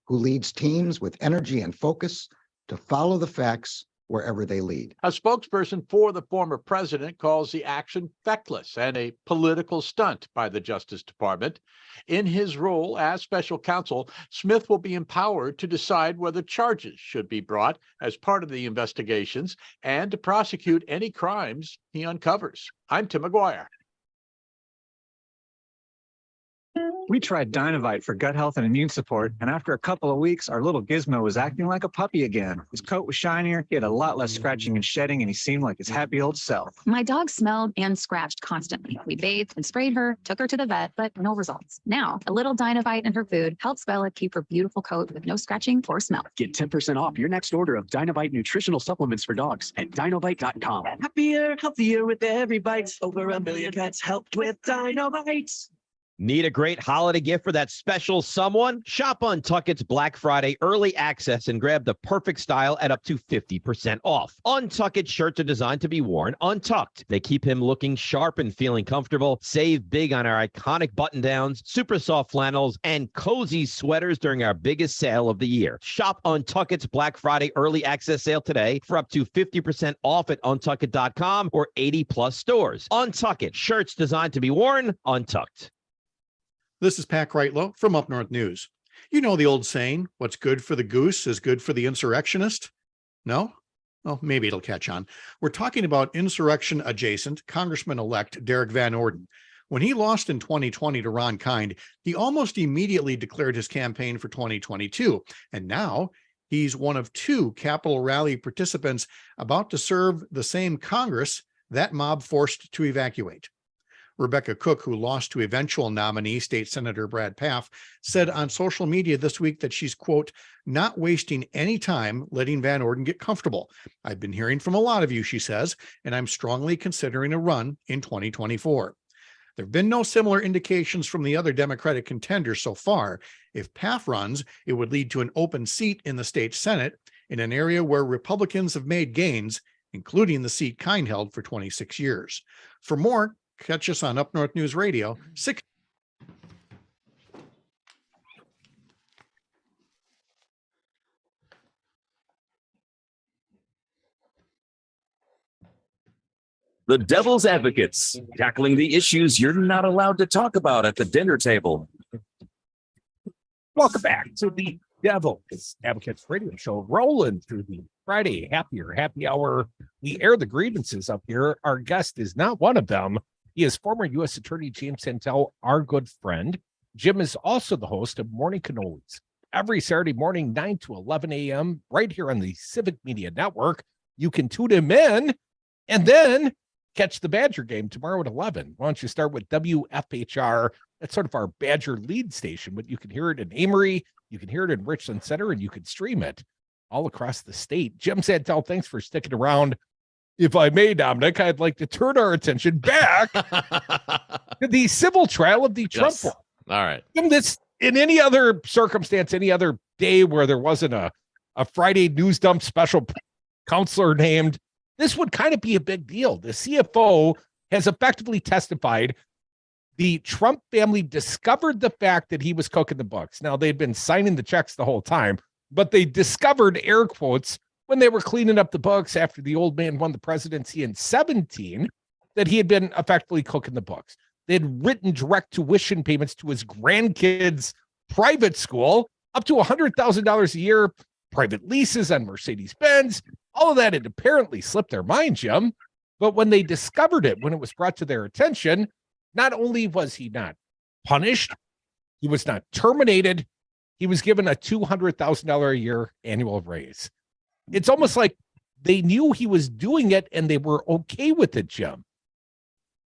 who leads teams with energy and focus to follow the facts wherever they lead. A spokesperson for the former president calls the action feckless and a political stunt by the Justice Department. In his role as special counsel, Smith will be empowered to decide whether charges should be brought as part of the investigations and to prosecute any crimes he uncovers. I'm Tim McGuire. We tried Dynovite for gut health and immune support, and after a couple of weeks, our little Gizmo was acting like a puppy again. His coat was shinier, he had a lot less scratching and shedding, and he seemed like his happy old self. My dog smelled and scratched constantly. We bathed and sprayed her, took her to the vet, but no results. Now, a little Dynovite in her food helps Bella keep her beautiful coat with no scratching or smell. Get 10% off your next order of Dynovite nutritional supplements for dogs at dynovite.com. Happier, healthier with every bite. Over 1 million pets helped with Dynovite. Need a great holiday gift for that special someone? Shop on Untuckit's Black Friday early access and grab the perfect style at up to 50% off. Untuckit shirts are designed to be worn untucked. They keep him looking sharp and feeling comfortable. Save big on our iconic button-downs, super soft flannels, and cozy sweaters during our biggest sale of the year. Shop Untuckit's Black Friday early access sale today for up to 50% off at untuckit.com or 80+ stores. Untuckit, shirts designed to be worn untucked. This is Pat Kreitlow from Up North News. You know the old saying, what's good for the goose is good for the insurrectionist? No? Well, maybe it'll catch on. We're talking about insurrection adjacent Congressman-elect Derek Van Orden. When he lost in 2020 to Ron Kind, he almost immediately declared his campaign for 2022. And now he's one of 2 Capitol rally participants about to serve the same Congress that mob forced to evacuate. Rebecca Cook, who lost to eventual nominee State Senator Brad Pfaff, said on social media this week that she's, quote, not wasting any time letting Van Orden get comfortable. I've been hearing from a lot of you, she says, and I'm strongly considering a run in 2024. There have been no similar indications from the other Democratic contenders so far. If Pfaff runs, it would lead to an open seat in the state Senate in an area where Republicans have made gains, including the seat Kind held for 26 years. For more, catch us on Up North News Radio, 6. The Devil's Advocates, tackling the issues you're not allowed to talk about at the dinner table. Welcome back to the Devil's Advocates radio show, rolling through the Friday happy hour. We air the grievances up here. Our guest is not one of them. He is former U.S. Attorney James Santelle, our good friend. Jim is also the host of Morning Cannolis every Saturday morning, 9 to 11 a.m., right here on the Civic Media Network. You can tune him in and then catch the Badger game tomorrow at 11. Why don't you start with WFHR? That's sort of our Badger lead station, but you can hear it in Amory, you can hear it in Richland Center, and you can stream it all across the state. Jim Santelle, thanks for sticking around. If I may, Dominic, I'd like to turn our attention back to the civil trial of the Trump war. All right. In any other circumstance, any other day where there wasn't a Friday news dump special counselor named, this would kind of be a big deal. The CFO has effectively testified the Trump family discovered the fact that he was cooking the books. Now, they'd been signing the checks the whole time, but they discovered, air quotes, when they were cleaning up the books after the old man won the presidency in 2017, that he had been effectively cooking the books. They'd written direct tuition payments to his grandkids' private school, up to $100,000 a year, private leases on Mercedes-Benz. All of that had apparently slipped their mind, Jim. But when they discovered it, when it was brought to their attention, not only was he not punished, he was not terminated, he was given a $200,000 a year annual raise. It's almost like they knew he was doing it and they were okay with it, Jim.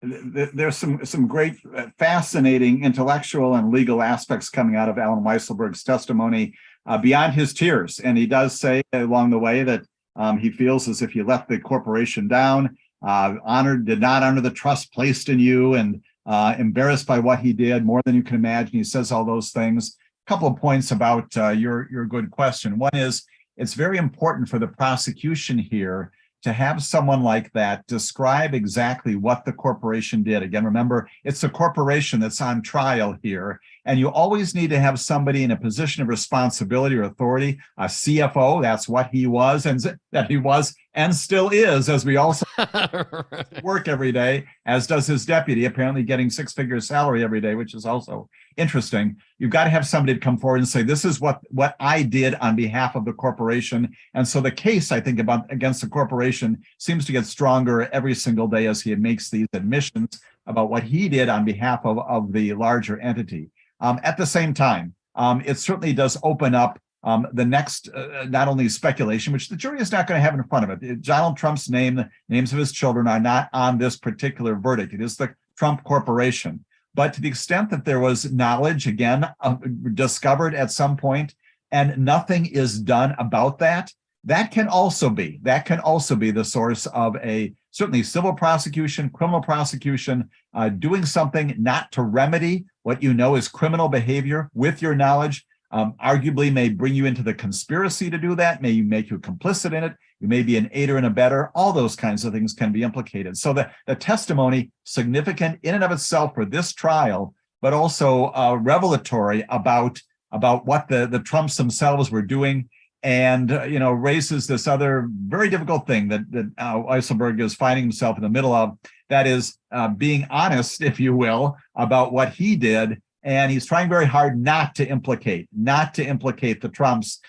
There's some great, fascinating intellectual and legal aspects coming out of Alan Weisselberg's testimony beyond his tears. And he does say along the way that He feels as if you let the corporation down, did not honor the trust placed in you, and embarrassed by what he did more than you can imagine. He says all those things. A couple of points about your good question. One is, it's very important for the prosecution here to have someone like that describe exactly what the corporation did. Again, remember, it's the corporation that's on trial here. And you always need to have somebody in a position of responsibility or authority, a CFO, that's what he was, and still is, as we also work every day, as does his deputy, apparently getting six-figure salary every day, which is also interesting. You've got to have somebody to come forward and say, this is what I did on behalf of the corporation. And so the case, I think, against the corporation seems to get stronger every single day as he makes these admissions about what he did on behalf of the larger entity. At the same time, it certainly does open up the next, not only speculation, which the jury is not going to have in front of it. Donald Trump's name, the names of his children are not on this particular verdict. It is the Trump Corporation. But to the extent that there was knowledge, again, discovered at some point, and nothing is done about that, that can also be the source of a certainly civil prosecution, criminal prosecution, doing something not to remedy what you know is criminal behavior with your knowledge, arguably may bring you into the conspiracy to do that, may make you complicit in it, you may be an aider and abetter, all those kinds of things can be implicated. So the testimony, significant in and of itself for this trial, but also revelatory about what the Trumps themselves were doing, and raises this other very difficult thing that Weisselberg is finding himself in the middle of, that is being honest, if you will, about what he did. And he's trying very hard not to implicate the Trumps.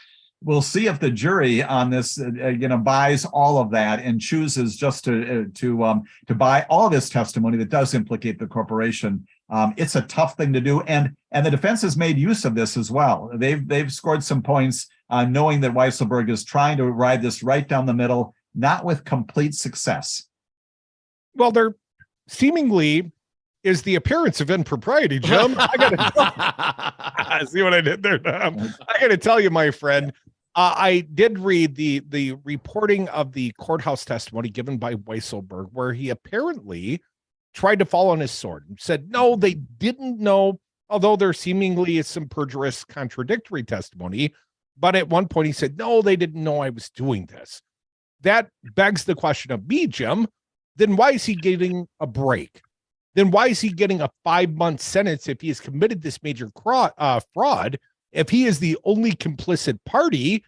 We'll see if the jury on this, buys all of that and chooses just to buy all this testimony that does implicate the corporation. It's a tough thing to do, and the defense has made use of this as well. They've scored some points, knowing that Weisselberg is trying to ride this right down the middle, not with complete success. Well, there seemingly is the appearance of impropriety, Jim. I gotta see what I did there. I gotta tell you, my friend, I did read the reporting of the courthouse testimony given by Weisselberg, where he apparently tried to fall on his sword and said, no, they didn't know, although there seemingly is some perjurious contradictory testimony. But at one point he said, no, they didn't know I was doing this. That begs the question of me, Jim, then why is he getting a break? Then why is he getting a 5-month sentence if he has committed this major fraud? If he is the only complicit party,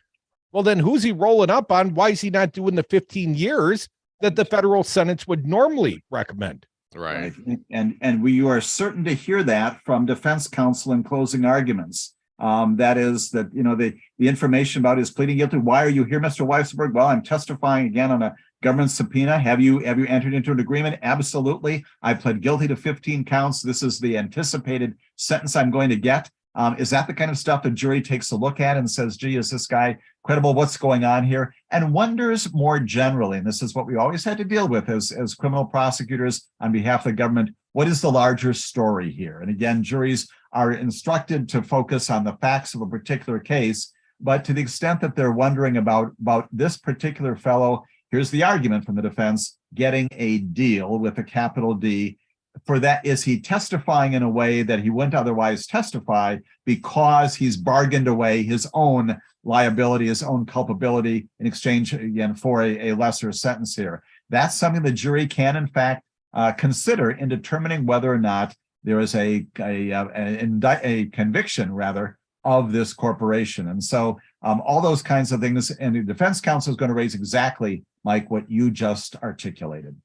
well, then who's he rolling up on? Why is he not doing the 15 years that the federal sentence would normally recommend? Right. And you are certain to hear that from defense counsel in closing arguments. That is that, the information about his pleading guilty. Why are you here, Mr. Weisselberg? Well, I'm testifying again on a government subpoena. Have you entered into an agreement? Absolutely. I pled guilty to 15 counts. This is the anticipated sentence I'm going to get. Is that the kind of stuff the jury takes a look at and says, gee, is this guy credible? What's going on here? And wonders more generally, and this is what we always had to deal with as criminal prosecutors on behalf of the government, what is the larger story here? And again, juries are instructed to focus on the facts of a particular case, but to the extent that they're wondering about this particular fellow, here's the argument from the defense, getting a deal with a capital D. For that, is he testifying in a way that he wouldn't otherwise testify because he's bargained away his own liability, his own culpability in exchange, again, for a lesser sentence here? That's something the jury can, in fact, consider in determining whether or not there is a conviction, rather, of this corporation. And so all those kinds of things, and the defense counsel is going to raise exactly, Mike, what you just articulated.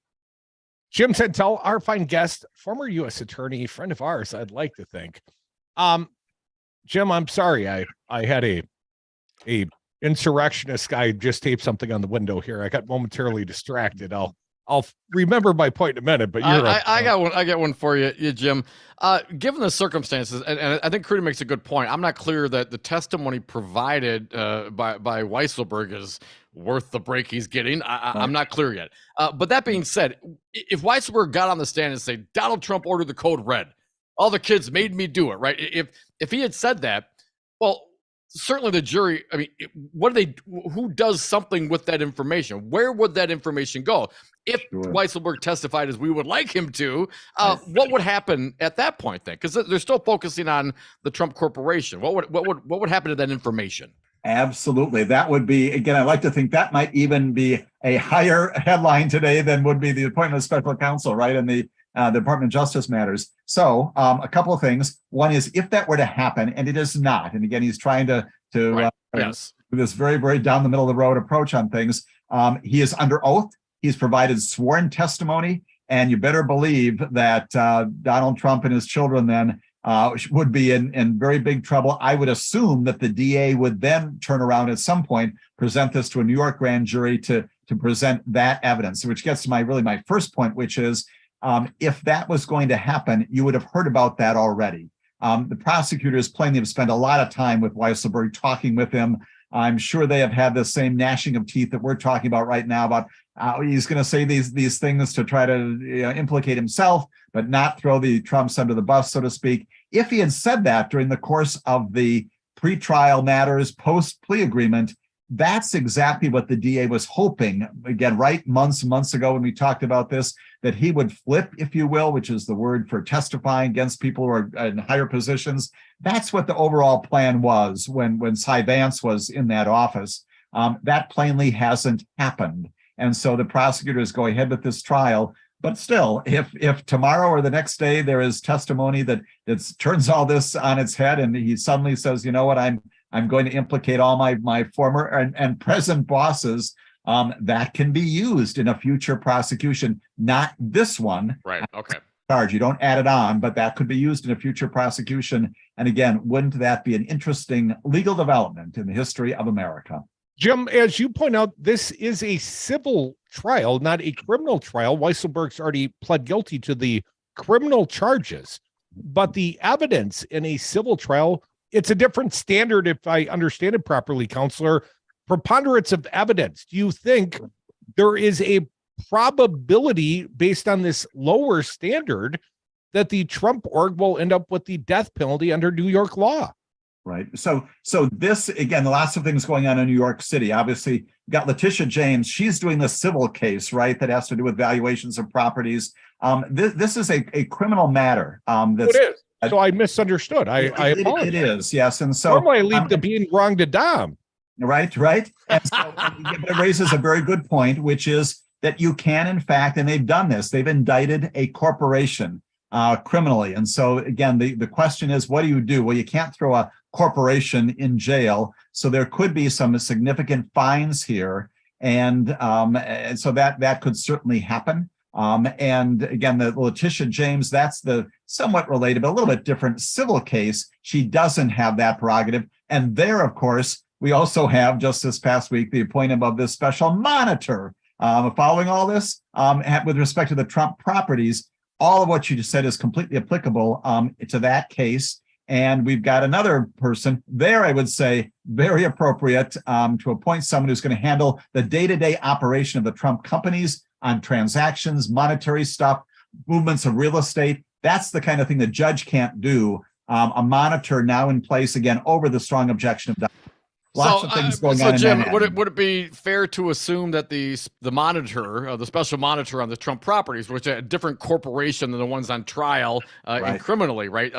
Jim Santelle, our fine guest, former U.S. attorney, friend of ours, I'd like to think. Jim, I'm sorry, I had a insurrectionist guy just taped something on the window here. I got momentarily distracted. I'll remember my point in a minute, but I got one for you, Jim. Given the circumstances, and I think Crudy makes a good point, I'm not clear that the testimony provided by Weisselberg is worth the break he's getting. I'm not clear yet. But that being said, if Weisselberg got on the stand and say, Donald Trump ordered the code red, all the kids made me do it, right? If he had said that, well, certainly the jury, I mean, who does something with that information? Where would that information go? If Weisselberg testified as we would like him to, what would happen at that point then? Because they're still focusing on the Trump Corporation. What would happen to that information? Absolutely. That would be, again, I like to think that might even be a higher headline today than would be the appointment of special counsel, right? And the Department of Justice matters. So a couple of things. One is, if that were to happen, and it is not, and again, he's trying to do this very, very down the middle of the road approach on things. He is under oath. He's provided sworn testimony, and you better believe that Donald Trump and his children then would be in very big trouble. I would assume that the DA would then turn around at some point, present this to a New York grand jury to present that evidence, which gets to my first point, which is, if that was going to happen, you would have heard about that already. The prosecutors plainly have spent a lot of time with Weisselberg, talking with him. I'm sure they have had the same gnashing of teeth that we're talking about right now about he's going to say these things to try to implicate himself, but not throw the Trumps under the bus, so to speak. If he had said that during the course of the pretrial matters, post-plea agreement, that's exactly what the DA was hoping, again, right months ago when we talked about this, that he would flip, if you will, which is the word for testifying against people who are in higher positions. That's what the overall plan was when Cy Vance was in that office. That plainly hasn't happened. And so the prosecutors go ahead with this trial. But still, if tomorrow or the next day there is testimony that turns all this on its head, and he suddenly says, you know what, I'm going to implicate all my former and present bosses, that can be used in a future prosecution, not this one. Right. Okay. Charge. You don't add it on, but that could be used in a future prosecution. And again, wouldn't that be an interesting legal development in the history of America? Jim, as you point out, this is a civil trial, not a criminal trial. Weisselberg's already pled guilty to the criminal charges, but the evidence in a civil trial, it's a different standard, if I understand it properly, Counselor. Preponderance of evidence. Do you think there is a probability, based on this lower standard, that the Trump org will end up with the death penalty under New York law? Right. So this, again, lots of things going on in New York City. Obviously, you've got Letitia James. She's doing the civil case, right, that has to do with valuations of properties. This is a criminal matter. It is. So I misunderstood. I apologize. It is, yes. And so normally I leave the being wrong to Dom. Right. And so it raises a very good point, which is that you can, in fact, and they've done this, they've indicted a corporation criminally. And so, again, the question is, what do you do? Well, you can't throw a corporation in jail. So there could be some significant fines here. And so that could certainly happen. And again, the Letitia James, that's the somewhat related, but a little bit different civil case. She doesn't have that prerogative. And there, of course, we also have, just this past week, the appointment of this special monitor. Following all this, with respect to the Trump properties, all of what you just said is completely applicable to that case. And we've got another person there, I would say, very appropriate to appoint someone who's going to handle the day-to-day operation of the Trump companies on transactions, monetary stuff, movements of real estate. That's the kind of thing the judge can't do. A monitor now in place, again, over the strong objection of lots of things going on. So, Jim, would it be fair to assume that the monitor, the special monitor on the Trump properties, which are a different corporation than the ones on trial and criminally, right?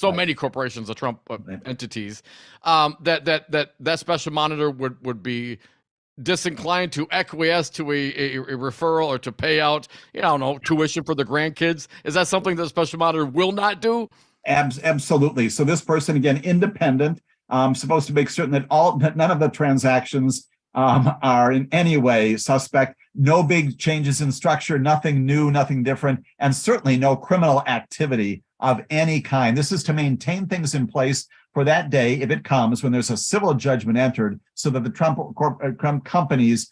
Many corporations of Trump entities, that special monitor would be disinclined to acquiesce to a referral or to pay out, tuition for the grandkids? Is that something that the special monitor will not do? Absolutely. So this person, again, independent, supposed to make certain that none of the transactions are in any way suspect, no big changes in structure, nothing new, nothing different, and certainly no criminal activity of any kind. This is to maintain things in place for that day, if it comes, when there's a civil judgment entered, so that the Trump companies,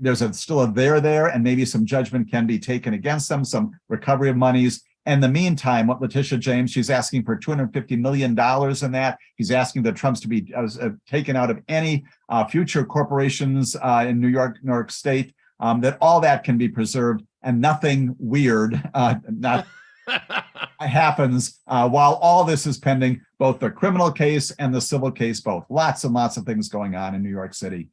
there's still a there, and maybe some judgment can be taken against them, some recovery of monies. In the meantime, what Letitia James, she's asking for $250 million in that. He's asking the Trumps to be taken out of any future corporations in New York State, that all that can be preserved and nothing weird, happens while all this is pending, both the criminal case and the civil case, both. Lots and lots of things going on in New York City.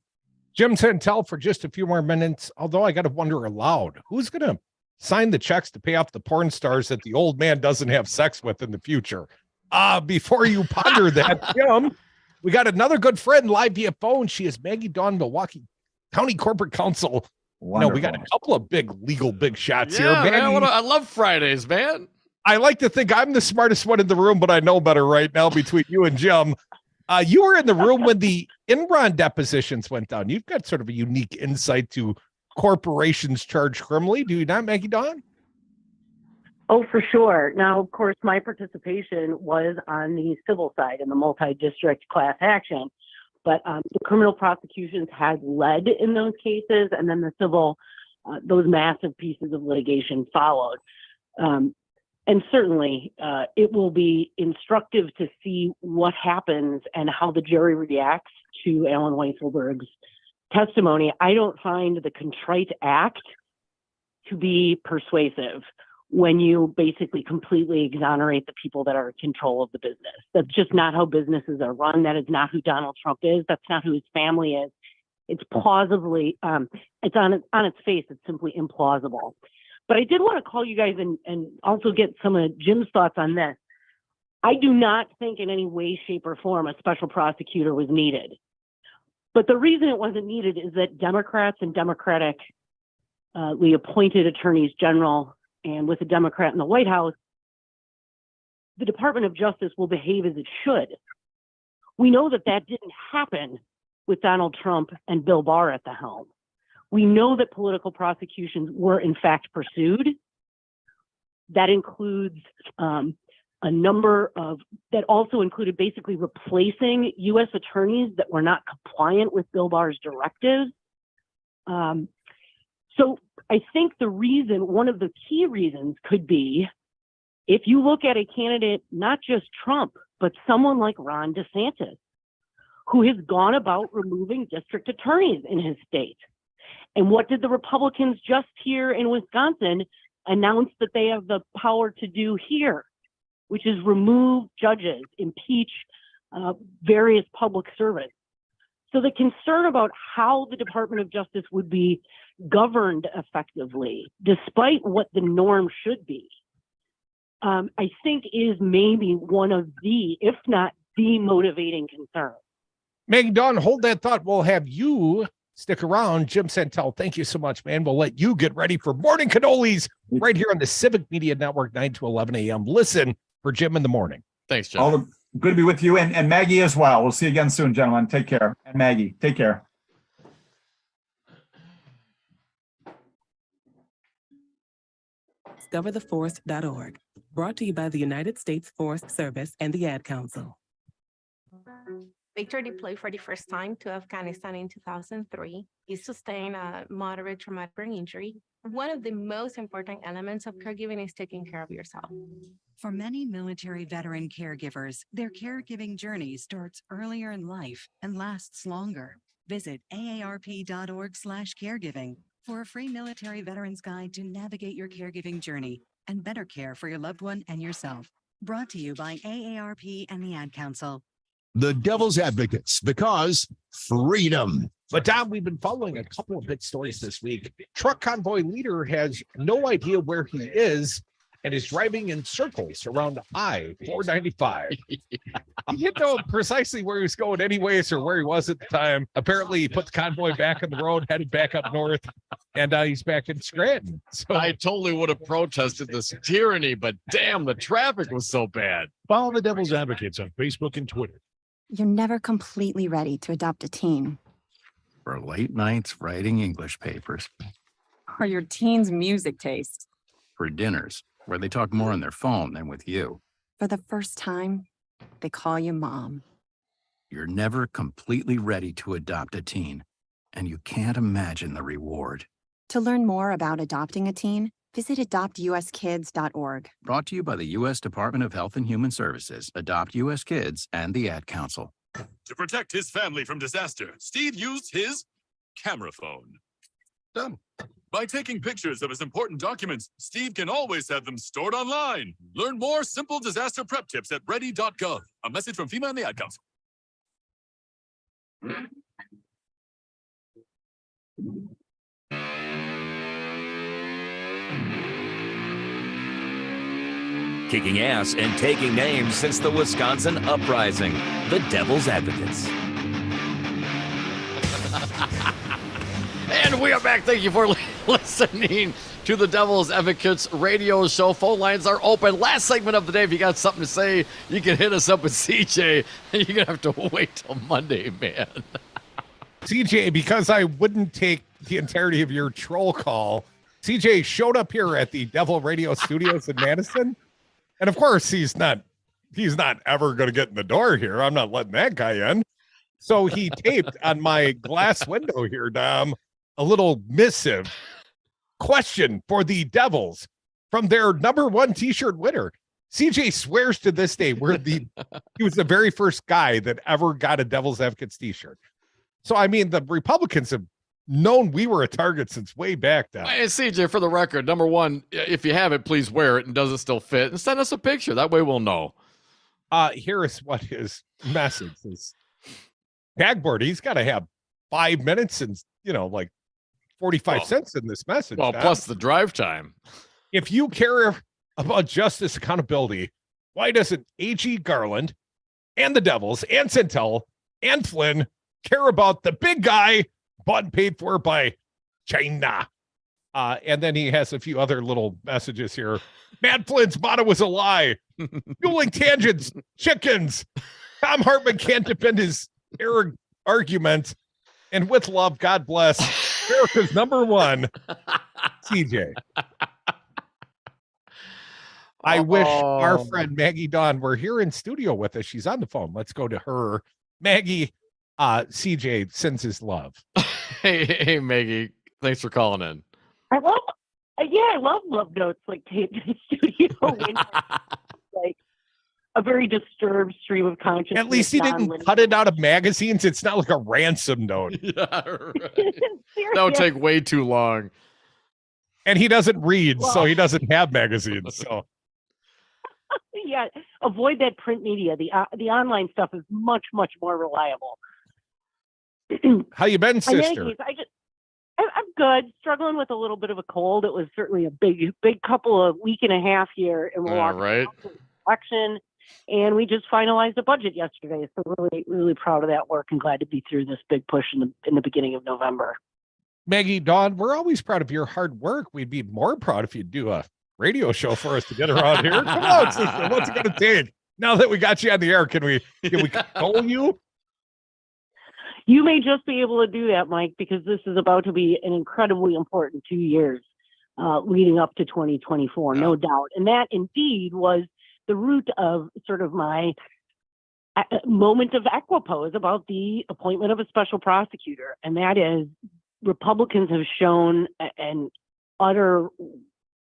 Jim Santelle for just a few more minutes, although I got to wonder aloud, who's going to sign the checks to pay off the porn stars that the old man doesn't have sex with in the future? Before you ponder that, Jim, we got another good friend live via phone. She is Maggie Dawn, Milwaukee County Corporate Counsel. Wonderful. No, we got a couple of big shots here. Man, Maggie, I love Fridays, man. I like to think I'm the smartest one in the room, but I know better right now between you and Jim. You were in the room when the Enron depositions went down. You've got sort of a unique insight to corporations charged criminally. Do you not, Maggie Dawn? Oh, for sure. Now, of course, my participation was on the civil side in the multi-district class action, but the criminal prosecutions had led in those cases, and then the civil, those massive pieces of litigation followed. And certainly, it will be instructive to see what happens and how the jury reacts to Alan Weisselberg's testimony. I don't find the contrite act to be persuasive when you basically completely exonerate the people that are in control of the business. That's just not how businesses are run. That is not who Donald Trump is. That's not who his family is. It's plausibly, it's on its face, it's simply implausible. But I did want to call you guys and also get some of Jim's thoughts on this. I do not think in any way, shape, or form a special prosecutor was needed. But the reason it wasn't needed is that Democrats and Democratically appointed attorneys general, and with a Democrat in the White House, the Department of Justice will behave as it should. We know that that didn't happen with Donald Trump and Bill Barr at the helm. We know that political prosecutions were in fact pursued. That includes a number of, that also included basically replacing U.S. attorneys that were not compliant with Bill Barr's directives. So I think the reason, one of the key reasons could be, if you look at a candidate, not just Trump, but someone like Ron DeSantis, who has gone about removing district attorneys in his state. And what did the Republicans just here in Wisconsin announce that they have the power to do here, which is remove judges, impeach various public servants. So the concern about how the Department of Justice would be governed effectively, despite what the norm should be, I think is maybe one of the, if not the motivating concern. Maggie Dawn, hold that thought. We'll have you stick around. Jim Santelle, thank you so much, man. We'll let you get ready for morning cannolis right here on the Civic Media Network, 9 to 11 a.m. Listen for Jim in the morning. Thanks, Jim. Good to be with you and Maggie as well. We'll see you again soon, gentlemen. Take care. And Maggie, take care. DiscoverTheForce.org. Brought to you by the United States Forest Service and the Ad Council. Victor deployed for the first time to Afghanistan in 2003. He sustained a moderate traumatic brain injury. One of the most important elements of caregiving is taking care of yourself. For many military veteran caregivers, their caregiving journey starts earlier in life and lasts longer. Visit aarp.org/caregiving for a free military veterans guide to navigate your caregiving journey and better care for your loved one and yourself. Brought to you by AARP and the Ad Council. The Devil's Advocates, because freedom. But Tom, we've been following a couple of big stories this week. Truck convoy leader has no idea where he is and is driving in circles around I-495. He didn't know precisely where he was going anyways or where he was at the time. Apparently, he put the convoy back on the road, headed back up north, and he's back in Scranton. So I totally would have protested this tyranny, but damn, the traffic was so bad. Follow the Devil's Advocates on Facebook and Twitter. You're never completely ready to adopt a teen. For late nights writing English papers. Or your teen's music taste. For dinners, where they talk more on their phone than with you. For the first time, they call you mom. You're never completely ready to adopt a teen, and you can't imagine the reward. To learn more about adopting a teen, visit adoptuskids.org. Brought to you by the U.S. Department of Health and Human Services, Adopt U.S. Kids, and the Ad Council. To protect his family from disaster, Steve used his camera phone. Done. By taking pictures of his important documents, Steve can always have them stored online. Learn more simple disaster prep tips at ready.gov. A message from FEMA and the Ad Council. Kicking ass and taking names since the Wisconsin uprising, the Devil's Advocates. And we are back. Thank you for listening to the Devil's Advocates radio show. Phone lines are open. Last segment of the day. If you got something to say, you can hit us up with CJ. You're going to have to wait till Monday, man. CJ, because I wouldn't take the entirety of your troll call, CJ showed up here at the Devil Radio Studios in Madison. And of course, he's not ever going to get in the door here. I'm not letting that guy in. So he taped on my glass window here, Dom, a little missive question for the Devils from their #1 t-shirt winner. CJ swears to this day he was the very first guy that ever got a Devil's Advocates t-shirt. So, I mean, the Republicans have known we were a target since way back then. Hey, CJ, for the record, #1, if you have it, please wear it, and does it still fit? And send us a picture. That way we'll know. Here is what his message is. Bagboard, he's got to have 5 minutes and, like 45 cents in this message. Well, plus the drive time. If you care about justice accountability, why doesn't A.G. Garland and the Devils and Santelle and Flynn care about the big guy bought and paid for by China? And then he has a few other little messages here. Matt Flynn's motto was a lie. Fueling tangents, chickens. Tom Hartman can't defend his argument. And with love, God bless America's #1, CJ. I wish our friend Maggie Dawn were here in studio with us. She's on the phone. Let's go to her. Maggie, CJ sends his love. Hey, Maggie. Thanks for calling in. I love love notes like taped in the studio. Like a very disturbed stream of consciousness. At least he didn't cut it out of magazines. It's not like a ransom note. Yeah, right. That would take way too long. And he doesn't read, so he doesn't have magazines. So yeah, avoid that print media. The online stuff is much, much more reliable. How you been, sister? I'm good. Struggling with a little bit of a cold. It was certainly a big couple of week and a half here in Milwaukee. Right. Election, and we just finalized a budget yesterday. So really, really proud of that work and glad to be through this big push in the beginning of November. Maggie Dawn, we're always proud of your hard work. We'd be more proud if you'd do a radio show for us to get around here. Come on, sister. What's it gonna take? Now that we got you on the air, can we call you? You may just be able to do that, Mike, because this is about to be an incredibly important 2 years leading up to 2024, no doubt. And that indeed was the root of sort of my moment of equipoise about the appointment of a special prosecutor. And that is Republicans have shown an utter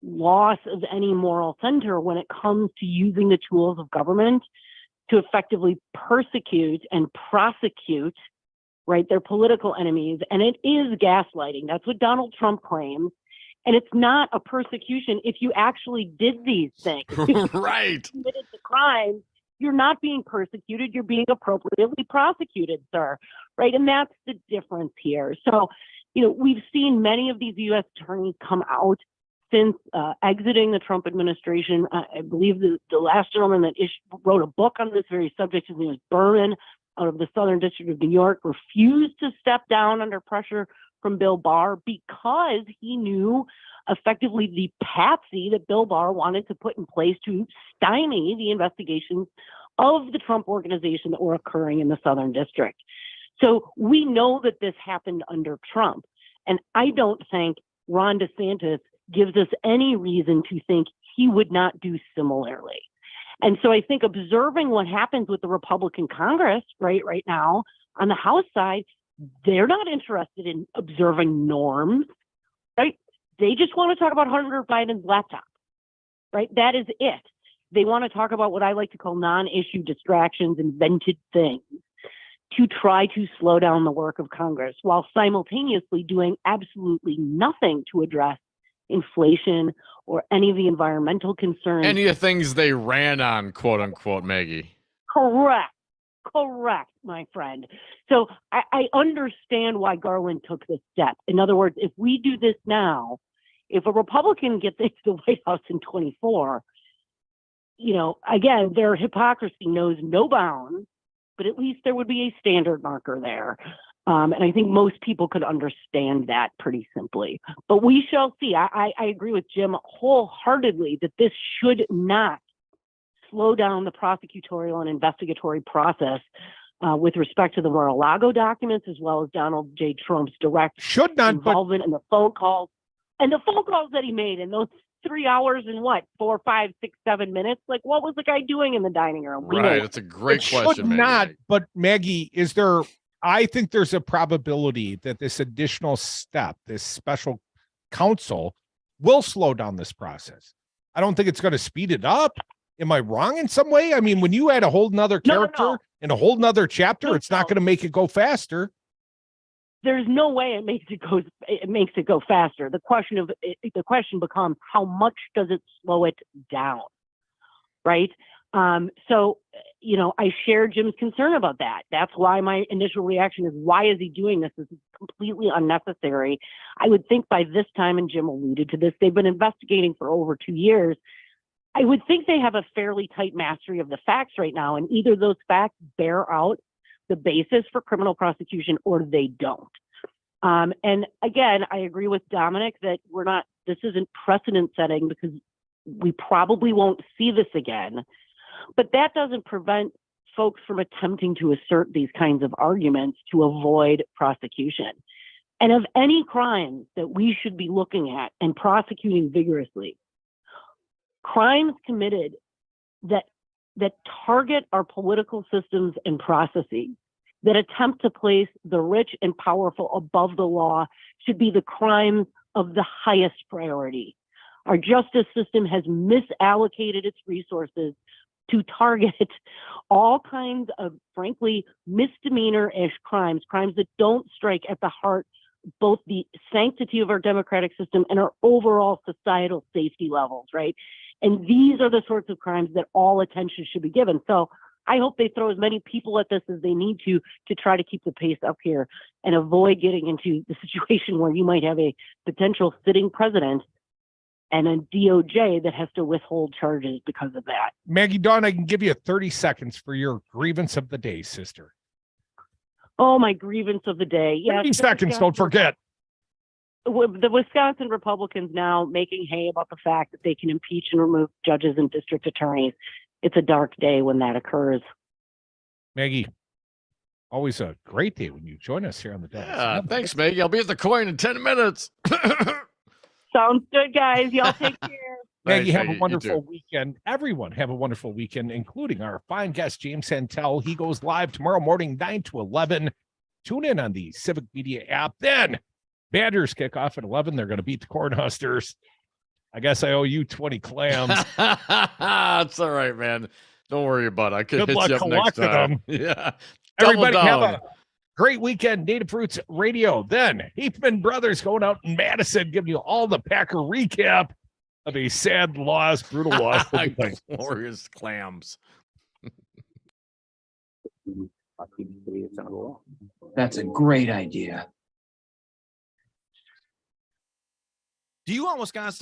loss of any moral center when it comes to using the tools of government to effectively persecute and prosecute, right, their political enemies. And it is gaslighting. That's what Donald Trump claims. And it's not a persecution if you actually did these things. Right. Committed the crime, you're not being persecuted, you're being appropriately prosecuted, sir. Right. And that's the difference here. So, we've seen many of these U.S. attorneys come out since exiting the Trump administration. I believe the last gentleman that wrote a book on this very subject, his name is Berman, out of the Southern District of New York, refused to step down under pressure from Bill Barr because he knew effectively the patsy that Bill Barr wanted to put in place to stymie the investigations of the Trump organization that were occurring in the Southern District. So we know that this happened under Trump. And I don't think Ron DeSantis gives us any reason to think he would not do similarly. And so I think observing what happens with the Republican Congress right now on the House side, they're not interested in observing norms, right? They just want to talk about Hunter Biden's laptop, right? That is it. They want to talk about what I like to call non-issue distractions, invented things. to try to slow down the work of Congress while simultaneously doing absolutely nothing to address inflation or any of the environmental concerns. Any of the things they ran on, quote unquote, Maggie. Correct, my friend. So I understand why Garland took this step. In other words, if we do this now, if a Republican gets into the White House in 24, again, their hypocrisy knows no bounds, but at least there would be a standard marker there. And I think most people could understand that pretty simply. But we shall see. I agree with Jim wholeheartedly that this should not slow down the prosecutorial and investigatory process with respect to the Mar-a-Lago documents, as well as Donald J. Trump's direct involvement in the phone calls that he made in those 3 hours and 4, 5, 6, 7 minutes. Like, what was the guy doing in the dining room? Right, that's a great question. Should not, but Maggie, I think there's a probability that this additional step, this special counsel, will slow down this process. I don't think it's going to speed it up. Am I wrong in some way? I mean, when you add a whole nother character and a whole nother chapter, it's not going to make it go faster. There's no way it makes it go faster. The question becomes, how much does it slow it down? Right? So, I share Jim's concern about that. That's why my initial reaction is, why is he doing this? This is completely unnecessary. I would think by this time, and Jim alluded to this, they've been investigating for over 2 years. I would think they have a fairly tight mastery of the facts right now, and either those facts bear out the basis for criminal prosecution or they don't. And again, I agree with Dominic that this isn't precedent setting because we probably won't see this again, but that doesn't prevent folks from attempting to assert these kinds of arguments to avoid prosecution. And of any crimes that we should be looking at and prosecuting vigorously, crimes committed that target our political systems and processes, that attempt to place the rich and powerful above the law, should be the crimes of the highest priority. Our justice system has misallocated its resources to target all kinds of, frankly, misdemeanor-ish crimes that don't strike at the heart both the sanctity of our democratic system and our overall societal safety levels, right? And these are the sorts of crimes that all attention should be given. So I hope they throw as many people at this as they need to try to keep the pace up here and avoid getting into the situation where you might have a potential sitting president and a DOJ that has to withhold charges because of that. Maggie Dawn, I can give you 30 seconds for your grievance of the day, sister. Oh, my grievance of the day. 30 seconds, don't forget. The Wisconsin Republicans now making hay about the fact that they can impeach and remove judges and district attorneys. It's a dark day when that occurs. Maggie, always a great day when you join us here on the day. Yeah, thanks, Maggie. I'll be at the coin in 10 minutes. Sounds good, guys. Y'all take care. Maggie, have a wonderful weekend. Everyone have a wonderful weekend, including our fine guest, James Santelle. He goes live tomorrow morning, 9 to 11. Tune in on the Civic Media app. Then Badgers kick off at 11. They're going to beat the Cornhuskers. I guess I owe you 20 clams. That's all right, man. Don't worry about it. I could Good hit luck you up next collecting time. them. Yeah. Everybody Double have down. a great weekend. Native Roots Radio. Then Heathman Brothers going out in Madison, giving you all the Packer recap of a sad loss, brutal loss. Glorious clams. That's a great idea. Do you want Wisconsin